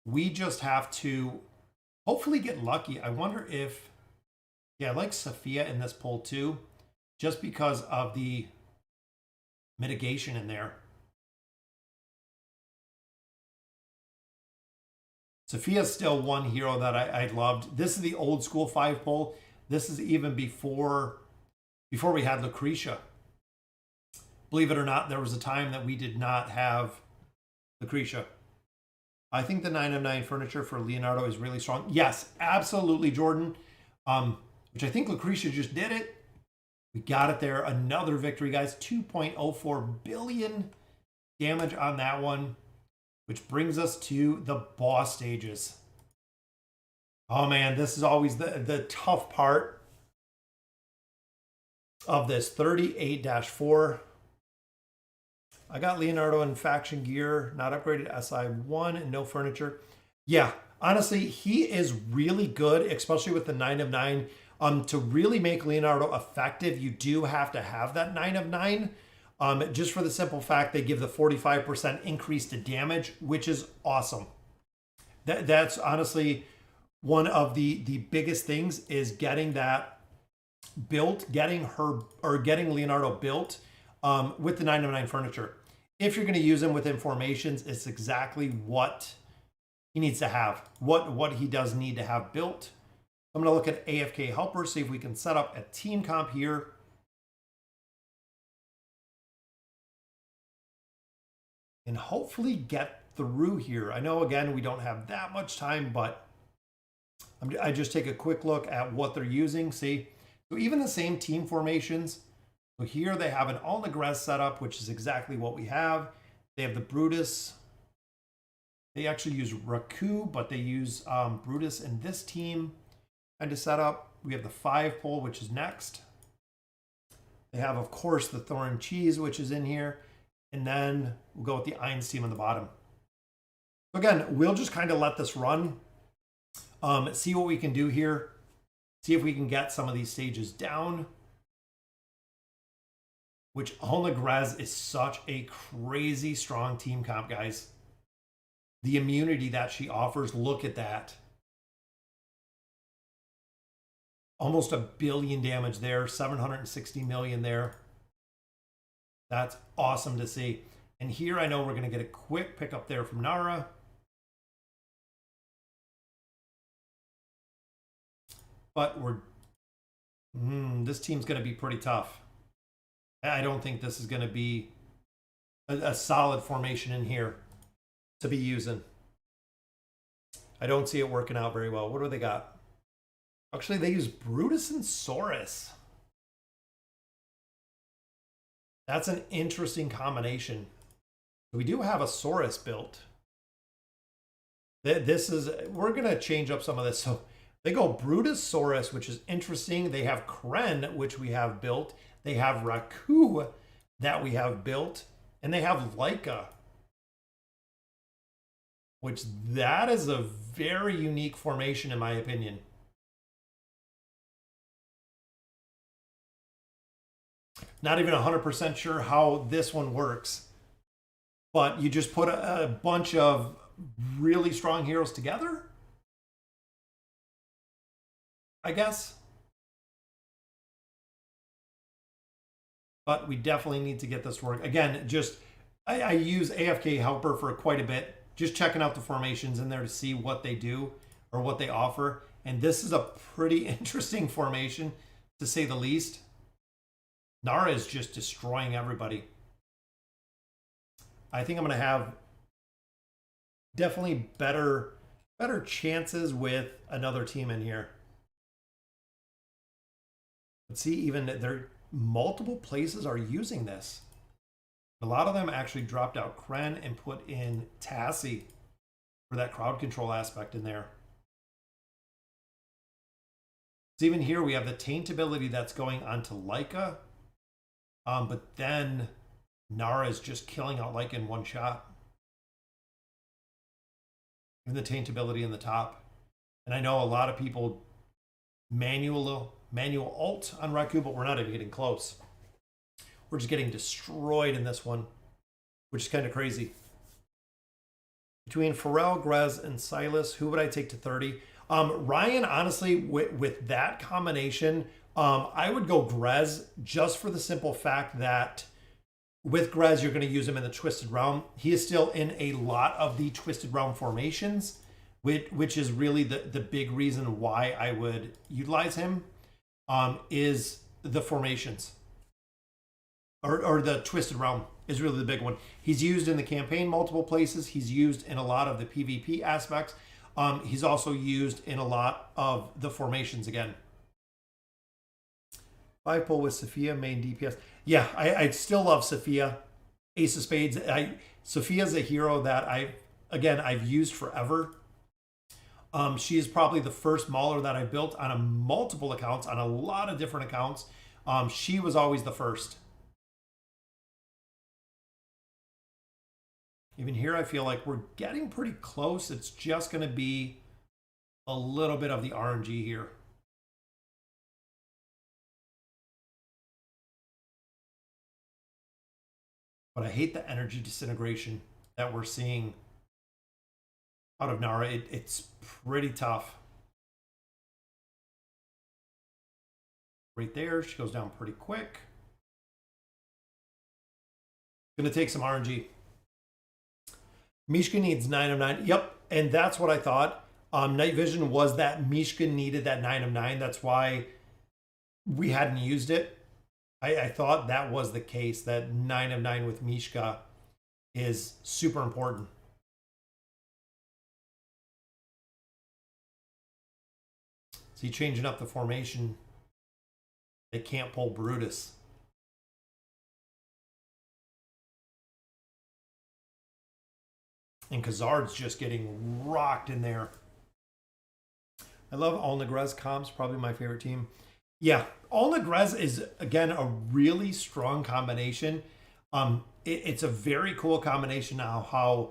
We just have to hopefully get lucky. I wonder if... Yeah, I like Sophia in this poll too, just because of the mitigation in there. Sophia's still one hero that I loved. This is the old school 5 poll. This is even before we had Lucretia. Believe it or not, there was a time that we did not have Lucretia. I think the 9 of 9 furniture for Leonardo is really strong. Yes, absolutely, Jordan. Which I think Lucretia just did it. We got it there. Another victory, guys. 2.04 billion damage on that one, which brings us to the boss stages. Oh man, this is always the tough part of this. 38-4. I got Leonardo in faction gear, not upgraded SI1 and no furniture. Yeah, honestly, he is really good, especially with the 9 of 9. To really make Leonardo effective, you do have to have that 9 of 9. Just for the simple fact they give the 45% increase to damage, which is awesome. That's honestly one of the biggest things, is getting that built, getting Leonardo built with the 9 of 9 furniture. If you're going to use him within formations, it's exactly what he needs to have, what he does need to have built. I'm going to look at AFK helper, see if we can set up a team comp here. And hopefully get through here. I know, again, we don't have that much time, but I just take a quick look at what they're using. See, so even the same team formations. So here they have an All-Negrez setup, which is exactly what we have. They have the Brutus. They actually use Raku, but they use Brutus in this team kind of setup. We have the 5 pole, which is next. They have, of course, the Thorn Cheese, which is in here. And then we'll go with the Ein's team on the bottom. So again, we'll just kind of let this run. See what we can do here. See if we can get some of these stages down. Which All-Negrez is such a crazy strong team comp, guys. The immunity that she offers, look at that. Almost 1 billion damage there, 760 million there. That's awesome to see. And here I know we're going to get a quick pickup there from Nara. But this team's going to be pretty tough. I don't think this is going to be a solid formation in here to be using. I don't see it working out very well. What do they got? Actually, they use Brutus and Saurus. That's an interesting combination. We do have a Saurus built. We're going to change up some of this. So they go Brutus Saurus, which is interesting. They have Kren, which we have built. They have Raku that we have built. And they have Leica, which that is a very unique formation in my opinion. Not even 100% sure how this one works, but you just put a bunch of really strong heroes together, I guess. But we definitely need to get this to work. Again, just I use AFK Helper for quite a bit, just checking out the formations in there to see what they do or what they offer. And this is a pretty interesting formation, to say the least. Nara is just destroying everybody. I think I'm going to have definitely better chances with another team in here. Let's see, even there multiple places are using this. A lot of them actually dropped out Kren and put in Tassie for that crowd control aspect in there. So even here we have the taint ability that's going onto Leica. But then Nara is just killing out Leica in one shot. Even the taint ability in the top. And I know a lot of people manual ult on Raku, but we're not even getting close. We're just getting destroyed in this one, which is kind of crazy. Between Pharrell, Grez, and Silas, who would I take to 30? Ryan, honestly, with that combination, I would go Grez just for the simple fact that with Grez, you're going to use him in the Twisted Realm. He is still in a lot of the Twisted Realm formations, which is really the big reason why I would utilize him, is the formations. Or the Twisted Realm is really the big one. He's used in the campaign multiple places. He's used in a lot of the PvP aspects. He's also used in a lot of the formations again. 5 pull with Sophia, main DPS. Yeah, I still love Sophia. Ace of Spades. Sophia's a hero that I've used forever. She is probably the first Mauler that I built on multiple accounts, on a lot of different accounts. She was always the first. Even here, I feel like we're getting pretty close. It's just going to be a little bit of the RNG here. But I hate the energy disintegration that we're seeing out of Nara. It's pretty tough. Right there, she goes down pretty quick. Gonna take some RNG. Mishka needs 9 of 9. Yep, and that's what I thought. Night Vision was that Mishka needed that 9 of 9. That's why we hadn't used it. I thought that was the case, that 9 of 9 with Mishka is super important. See, changing up the formation. They can't pull Brutus. And Khazard's just getting rocked in there. I love All-Negrez comps, probably my favorite team. Yeah, All-Negrez is, again, a really strong combination. It's a very cool combination now how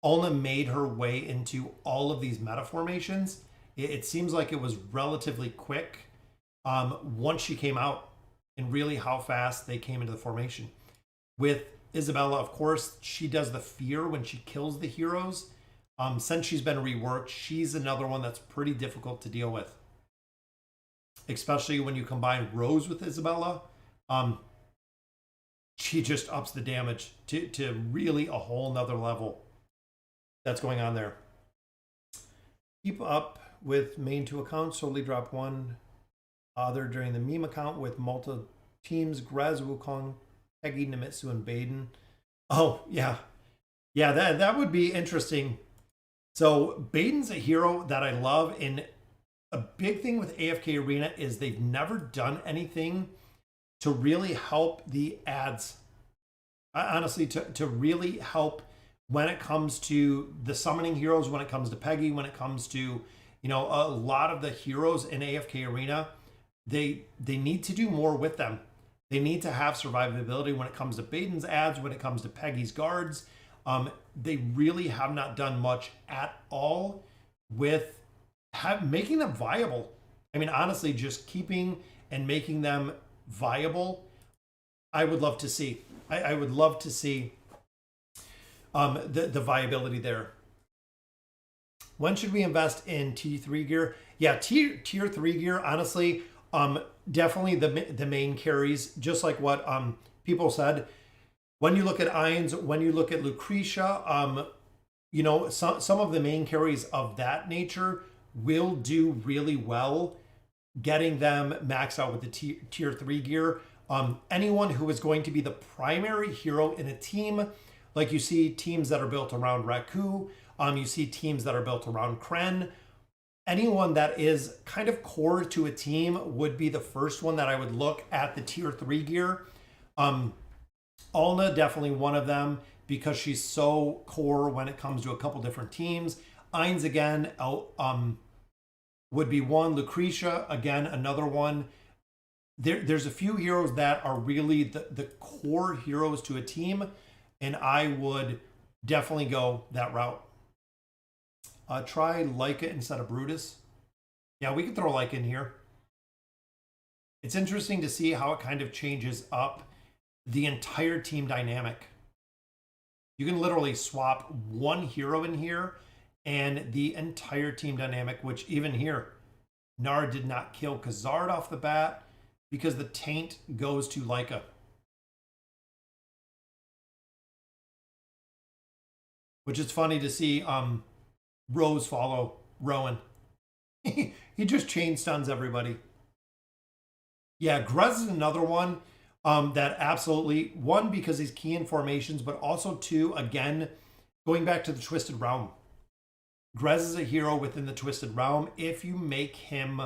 Ulna made her way into all of these meta formations. It seems like it was relatively quick once she came out, and really how fast they came into the formation. With Isabella, of course, she does the fear when she kills the heroes. Since she's been reworked, she's another one that's pretty difficult to deal with. Especially when you combine Rose with Isabella. She just ups the damage to really a whole nother level that's going on there. Keep up with main 2 accounts, solely drop 1 other during the meme account with multi teams, Grez, Wukong, Peggy, Nemitsu, and Baden. Oh, yeah. Yeah, that would be interesting. So Baden's a hero that I love, and a big thing with AFK Arena is they've never done anything to really help the ads. Honestly, to really help when it comes to the summoning heroes, when it comes to Peggy, when it comes to, you know, a lot of the heroes in AFK Arena, they need to do more with them. They need to have survivability when it comes to Baden's ads, when it comes to Peggy's guards. They really have not done much at all with making them viable. I mean, honestly, just keeping and making them viable, I would love to see. I would love to see the viability there. When should we invest in T3 gear? Yeah, tier 3 gear, honestly, definitely the main carries, just like what people said. When you look at Ainz, when you look at Lucretia, you know, some of the main carries of that nature will do really well getting them maxed out with the tier 3 gear. Anyone who is going to be the primary hero in a team, like you see teams that are built around Raku, you see teams that are built around Kren, anyone that is kind of core to a team would be the first one that I would look at the tier 3 gear. Alna, definitely one of them, because she's so core when it comes to a couple different teams. Ainz, again, would be one. Lucretia, again, another one. There's a few heroes that are really the core heroes to a team, and I would definitely go that route. Try Leica instead of Brutus. Yeah, we could throw Leica in here. It's interesting to see how it kind of changes up the entire team dynamic. You can literally swap one hero in here and the entire team dynamic, which even here, Nara did not kill Khazard off the bat because the taint goes to Leica. Which is funny to see Rose follow Rowan. He just chain stuns everybody. Yeah, Grez is another one that absolutely, one, because he's key in formations, but also two, again, going back to the Twisted Realm. Grez is a hero within the Twisted Realm. If you make him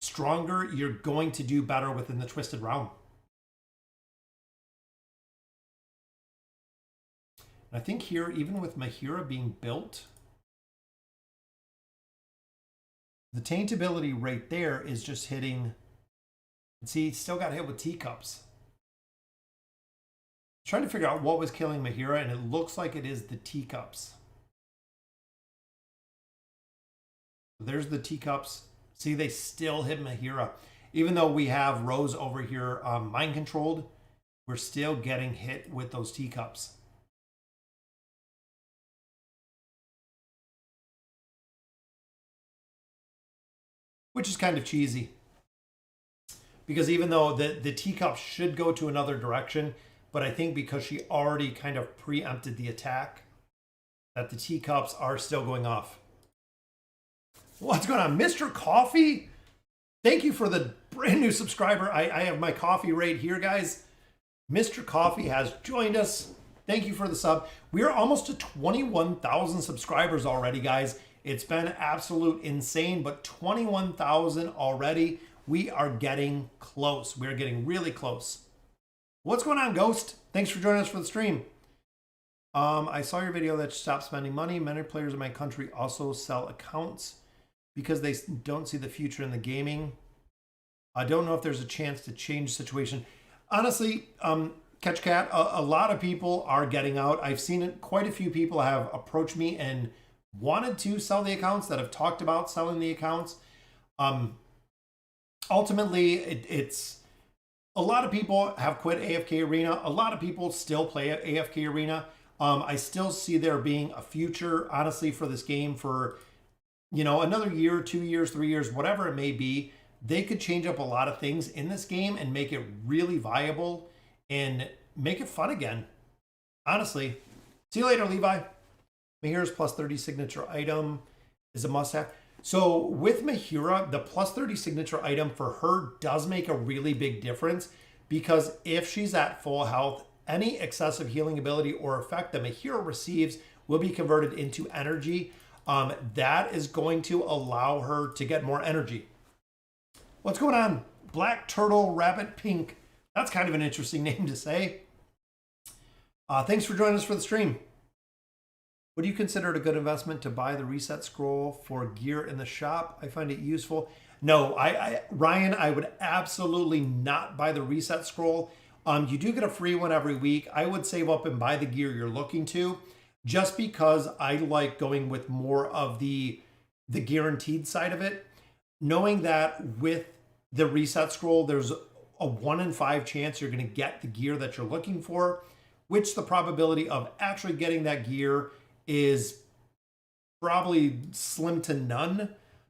stronger, you're going to do better within the Twisted Realm. And I think here, even with Mahira being built, the taintability right there is just hitting. See, he still got hit with teacups. Trying to figure out what was killing Mahira, and it looks like it is the teacups. There's the teacups. See, they still hit Mahira. Even though we have Rose over here mind controlled, we're still getting hit with those teacups. Which is kind of cheesy. Because even though the teacup should go to another direction, but I think because she already kind of preempted the attack, that the teacups are still going off. What's going on? Mr. Coffee? Thank you for the brand new subscriber. I have my coffee right here, guys. Mr. Coffee has joined us. Thank you for the sub. We are almost to 21,000 subscribers already, guys. It's been absolute insane, but 21,000 already. We are getting close. We're getting really close. What's going on, Ghost? Thanks for joining us for the stream. I saw your video that you stopped spending money. Many players in my country also sell accounts because they don't see the future in the gaming. I don't know if there's a chance to change the situation. Honestly, Catch Cat, a lot of people are getting out. I've seen it. Quite a few people have approached me and wanted to sell the accounts, that have talked about selling the accounts. Ultimately, it's a lot of people have quit AFK Arena. A lot of people still play at AFK Arena. I still see there being a future, honestly, for this game for, you know, another year, 2 years, 3 years, whatever it may be. They could change up a lot of things in this game and make it really viable and make it fun again. Honestly. See you later, Levi. Mahira's plus 30 signature item is a must-have. So with Mahira, the plus 30 signature item for her does make a really big difference, because if she's at full health, any excessive healing ability or effect that Mahira receives will be converted into energy. that is going to allow her to get more energy. What's going on? Black Turtle Rabbit Pink. That's kind of an interesting name to say. Thanks for joining us for the stream. Would you consider it a good investment to buy the reset scroll for gear in the shop? I find it useful. No, Ryan, I would absolutely not buy the reset scroll. You do get a free one every week. I would save up and buy the gear you're looking to, just because I like going with more of the guaranteed side of it. Knowing that with the reset scroll, there's a 1 in 5 chance you're going to get the gear that you're looking for, which the probability of actually getting that gear is probably slim to none.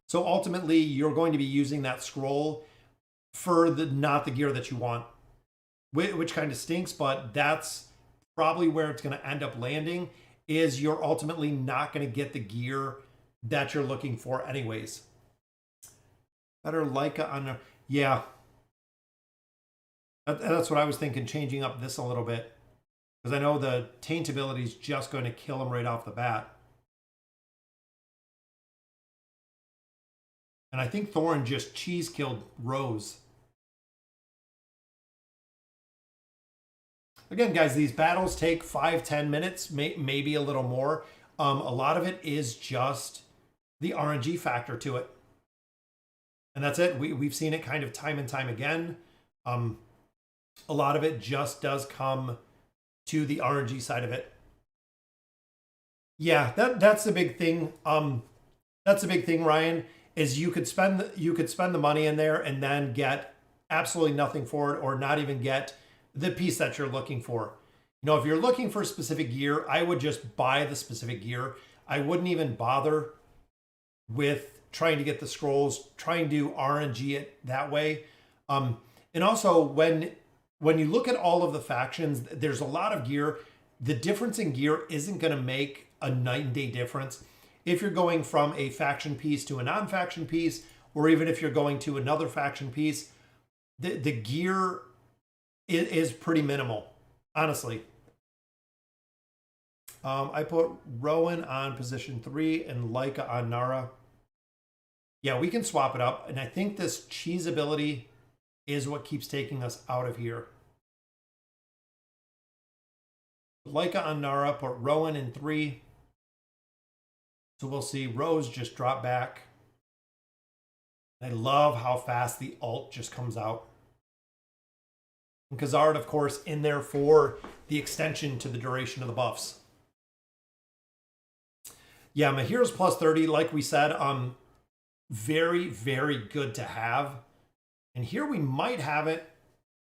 So ultimately, you're going to be using that scroll for not the gear that you want, which kind of stinks, but that's probably where it's going to end up landing, is you're ultimately not going to get the gear that you're looking for anyways. Better Leica on, yeah. That's what I was thinking, changing up this a little bit, because I know the taint ability is just going to kill him right off the bat. And I think Thorin just cheese killed Rose. Again, guys, these battles take 5-10 minutes, maybe a little more. A lot of it is just the RNG factor to it. And that's it. We've seen it kind of time and time again. A lot of it just does come to the RNG side of it. Yeah, that's the big thing. That's the big thing, Ryan, is you could spend the money in there and then get absolutely nothing for it, or not even get the piece that you're looking for. You know, if you're looking for specific gear, I would just buy the specific gear. I wouldn't even bother with trying to get the scrolls, trying to RNG it that way. And also when you look at all of the factions, there's a lot of gear. The difference in gear isn't going to make a night and day difference. If you're going from a faction piece to a non-faction piece, or even if you're going to another faction piece, the gear is pretty minimal, honestly. I put Rowan on position 3 and Leica on Nara. Yeah, we can swap it up. And I think this cheese ability is what keeps taking us out of here. Leica on Nara, put Rowan in 3. So we'll see Rose just drop back. I love how fast the ult just comes out. And Khazard, of course, in there for the extension to the duration of the buffs. Yeah, my hero's plus 30, like we said, very, very good to have. And here we might have it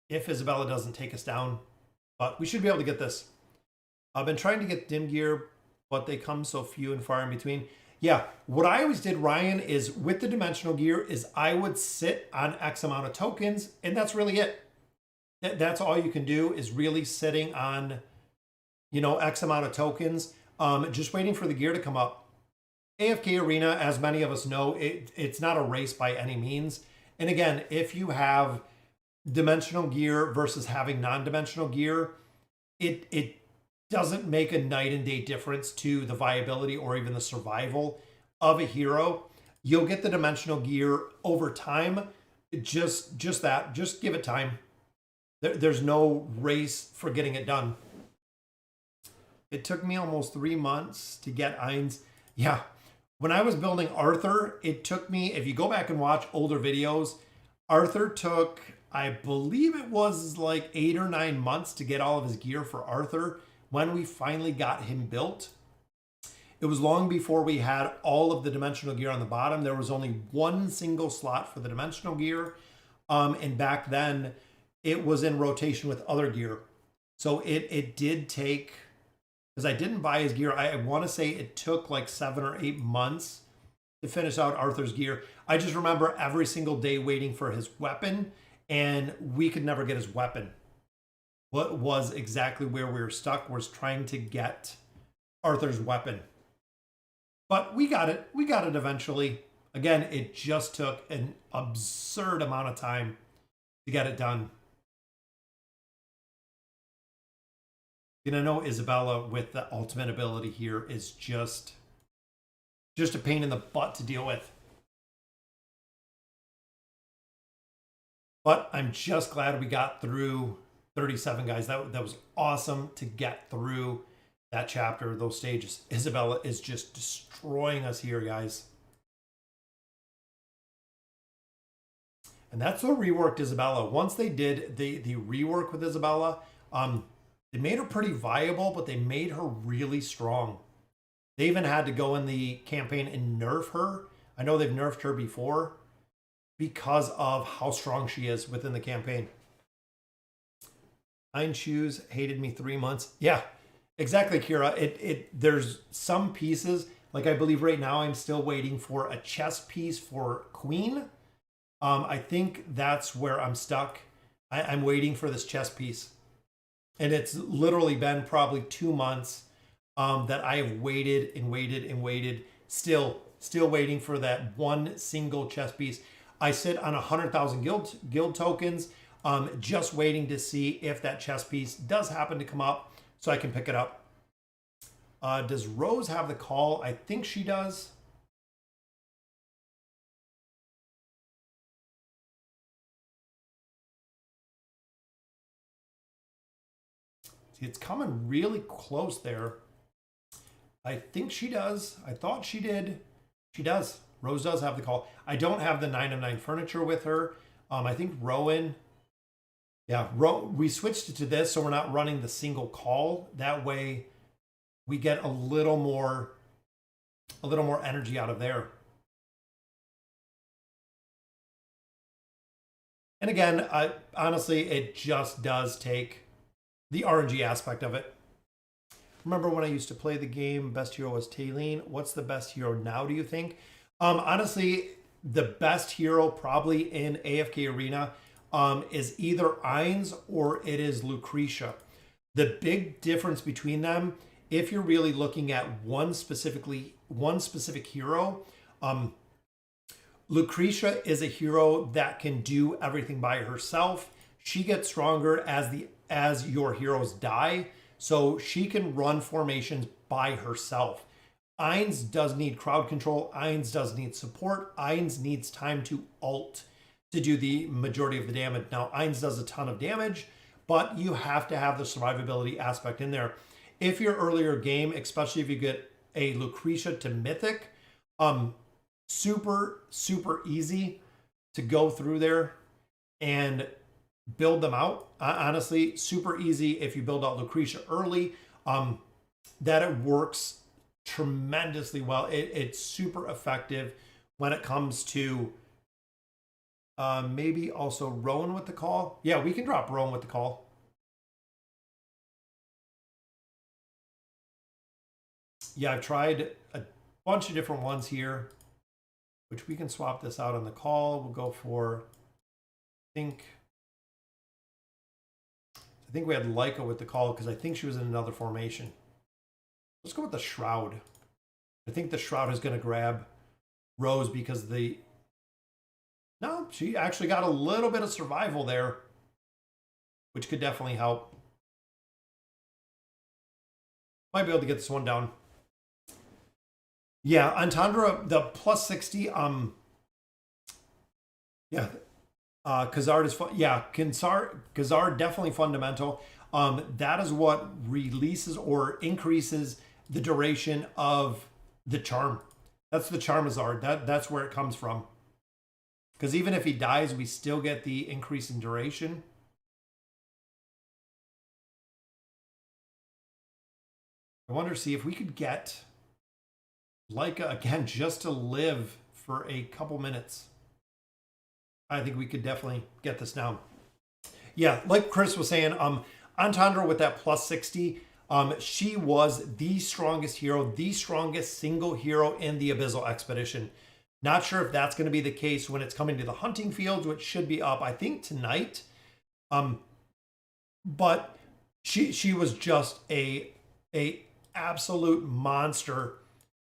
if Isabella doesn't take us down. But we should be able to get this. I've been trying to get dim gear, but they come so few and far in between. Yeah, what I always did, Ryan, is with the dimensional gear is I would sit on X amount of tokens, and that's really it. That's all you can do, is really sitting on, you know, X amount of tokens, just waiting for the gear to come up. AFK Arena, as many of us know, it's not a race by any means. And again, if you have dimensional gear versus having non-dimensional gear, it doesn't make a night and day difference to the viability or even the survival of a hero. You'll get the dimensional gear over time. Just that. Just give it time. There's no race for getting it done. It took me almost 3 months to get Ainz. Yeah. When I was building Arthur, it took me, if you go back and watch older videos, Arthur took, I believe it was like 8 or 9 months to get all of his gear for Arthur. When we finally got him built, it was long before we had all of the dimensional gear on the bottom. There was only one single slot for the dimensional gear. And back then it was in rotation with other gear. So it did take, because I didn't buy his gear, I want to say it took like 7 or 8 months to finish out Arthur's gear. I just remember every single day waiting for his weapon, and we could never get his weapon. What was exactly where we were stuck was trying to get Arthur's weapon. But we got it. We got it eventually. Again, it just took an absurd amount of time to get it done. And I know Isabella with the ultimate ability here is just just a pain in the butt to deal with. But I'm just glad we got through 37, guys. That was awesome to get through that chapter, those stages. Isabella is just destroying us here, guys. And that's what reworked Isabella. Once they did the rework with Isabella, they made her pretty viable, but they made her really strong. They even had to go in the campaign and nerf her. I know they've nerfed her before because of how strong she is within the campaign. Nine Shoes hated me 3 months. Yeah, exactly, Kira. There's some pieces, like I believe right now I'm still waiting for a chess piece for Queen. I think that's where I'm stuck. I'm waiting for this chess piece. And it's literally been probably 2 months that I have waited and waited and waited. Still waiting for that one single chess piece. I sit on 100,000 guild tokens, just waiting to see if that chess piece does happen to come up so I can pick it up. Does Rose have the call? I think she does. It's coming really close there. I think she does. I thought she did. She does. Rose does have the call. I don't have the 9 of 9 furniture with her. I think Rowan. Yeah, we switched it to this, so we're not running the single call. That way, we get a little more energy out of there. And again, honestly, it just does take the RNG aspect of it. Remember when I used to play the game, best hero was Tayleen. What's the best hero now, do you think? Honestly, the best hero probably in AFK Arena is either Ainz or it is Lucretia. The big difference between them, if you're really looking at one specific hero, Lucretia is a hero that can do everything by herself. She gets stronger as your heroes die, so she can run formations by herself. Ainz does need crowd control. Ainz does need support. Ainz needs time to ult to do the majority of the damage. Now, Ainz does a ton of damage, but you have to have the survivability aspect in there. If your earlier game, especially if you get a Lucretia to Mythic, super easy to go through there and build them out. Honestly, super easy if you build out Lucretia early. That it works tremendously well. It's super effective when it comes to maybe also Rowan with the call. Yeah, we can drop Rowan with the call. Yeah, I've tried a bunch of different ones here, which we can swap this out on the call. We'll go for, I think we had Leica with the call because I think she was in another formation. Let's go with the Shroud. I think the Shroud is going to grab Rose because no, she actually got a little bit of survival there, which could definitely help. Might be able to get this one down. Yeah, Antandra, the plus 60, yeah, Khazard is fun. Yeah, Khazard definitely fundamental. That is what releases or increases the duration of the charm. That's the Charmazard. That's where it comes from. Because even if he dies, we still get the increase in duration. I wonder, see if we could get Leica again just to live for a couple minutes. I think we could definitely get this down. Yeah, like Chris was saying, Antandra with that plus 60, she was the strongest hero, the strongest single hero in the Abyssal Expedition. Not sure if that's going to be the case when it's coming to the hunting fields, which should be up, I think, tonight. But she was just a absolute monster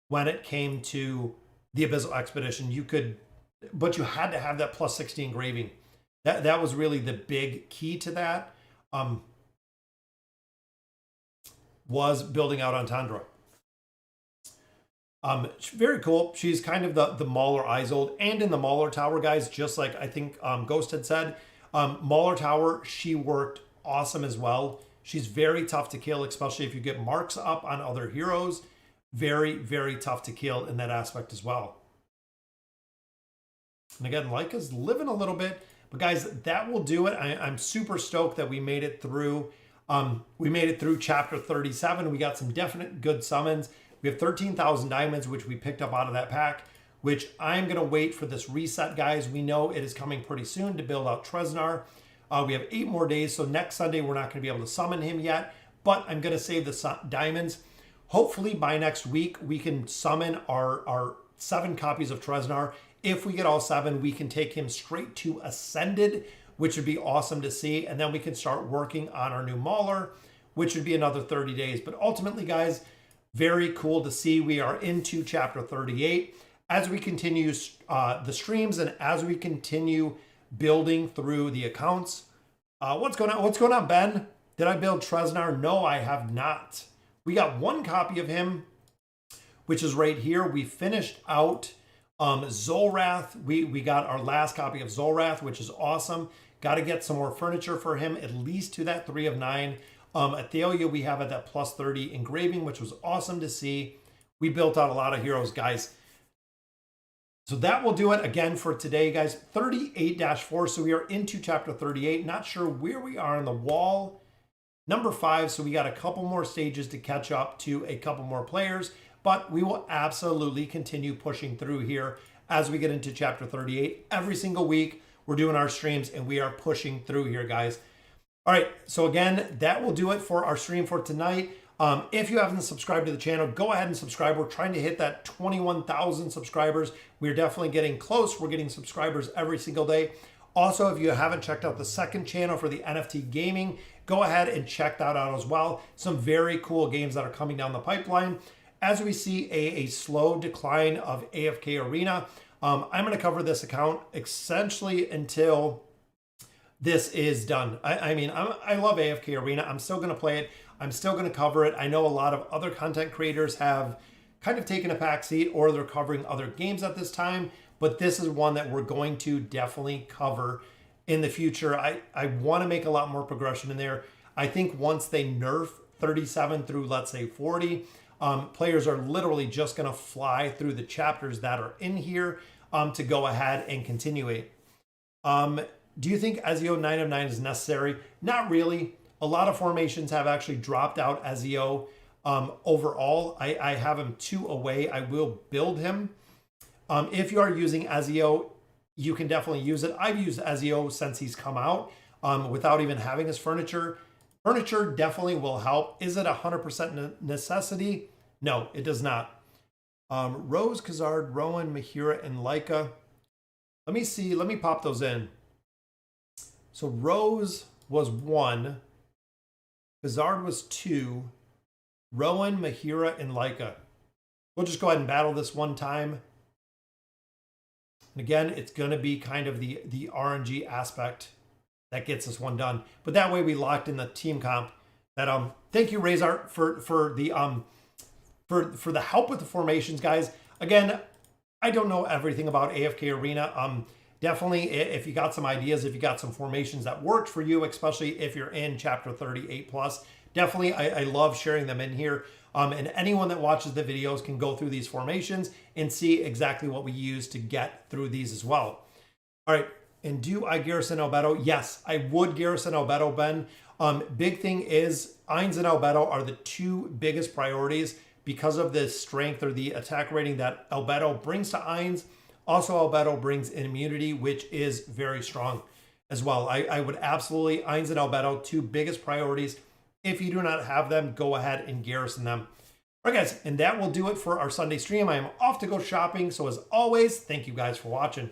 when it came to the Abyssal Expedition. But you had to have that plus 60 engraving. That was really the big key to that. Was building out Antandra. Very cool. She's kind of the Mauler Isold, and in the Mauler Tower, guys, just like I think Ghost had said, Mauler Tower, she worked awesome as well. She's very tough to kill, especially if you get marks up on other heroes. Very, very tough to kill in that aspect as well. And again, Leica's living a little bit, but guys, that will do it. I'm super stoked that we made it through. We made it through chapter 37. We got some definite good summons. We have 13,000 diamonds, which we picked up out of that pack, which I'm going to wait for this reset, guys. We know it is coming pretty soon to build out Treznar. We have 8 more days, so next Sunday we're not going to be able to summon him yet, but I'm going to save the diamonds. Hopefully by next week we can summon our 7 copies of Treznar. If we get all 7, we can take him straight to Ascended, which would be awesome to see, and then we can start working on our new Mauler, which would be another 30 days. But ultimately, guys, very cool to see we are into chapter 38. As we continue the streams and as we continue building through the accounts. What's going on? What's going on, Ben? Did I build Treznar? No, I have not. We got 1 copy of him, which is right here. We finished out Zolrath. We got our last copy of Zolrath, which is awesome. Got to get some more furniture for him, at least to that 3 of 9. Athalia, we have at that plus 30 engraving, which was awesome to see. We built out a lot of heroes, guys. So that will do it again for today, guys. 38-4, so we are into chapter 38. Not sure where we are on the wall. Number 5, so we got a couple more stages to catch up to a couple more players, but we will absolutely continue pushing through here as we get into chapter 38. Every single week, we're doing our streams, and we are pushing through here, guys. All right, so again, that will do it for our stream for tonight. If you haven't subscribed to the channel, go ahead and subscribe. We're trying to hit that 21,000 subscribers. We're definitely getting close. We're getting subscribers every single day. Also, if you haven't checked out the second channel for the NFT gaming, go ahead and check that out as well. Some very cool games that are coming down the pipeline. As we see a slow decline of AFK Arena, I'm going to cover this account essentially until this is done. I mean, I love AFK Arena. I'm still going to play it. I'm still going to cover it. I know a lot of other content creators have kind of taken a backseat, or they're covering other games at this time, but this is one that we're going to definitely cover in the future. I want to make a lot more progression in there. I think once they nerf 37 through, let's say, 40, players are literally just going to fly through the chapters that are in here to go ahead and continue it. Do you think Ezio 9 of 9 is necessary? Not really. A lot of formations have actually dropped out Ezio. Overall, I have him 2 away. I will build him. If you are using Ezio, you can definitely use it. I've used Ezio since he's come out without even having his furniture. Furniture definitely will help. Is it 100% necessity? No, it does not. Rose, Khazard, Rowan, Mahira, and Leica. Let me see. Let me pop those in. So Rose was 1. Khazard was 2. Rowan, Mahira, and Leica. We'll just go ahead and battle this one time. And again, it's going to be kind of the RNG aspect that gets this one done. But that way we locked in the team comp. That thank you, Razor, for the help with the formations, guys. Again, I don't know everything about AFK Arena. Definitely, if you got some ideas, if you got some formations that worked for you, especially if you're in chapter 38 plus, definitely, I love sharing them in here. And anyone that watches the videos can go through these formations and see exactly what we use to get through these as well. All right, and do I garrison Albedo? Yes, I would garrison Albedo, Ben. Big thing is, Ainz and Albedo are the 2 biggest priorities because of the strength or the attack rating that Albedo brings to Ainz. Also, Albedo brings an immunity, which is very strong as well. I would absolutely, Ainz and Albedo, 2 biggest priorities. If you do not have them, go ahead and garrison them. All right, guys, and that will do it for our Sunday stream. I am off to go shopping. So as always, thank you guys for watching.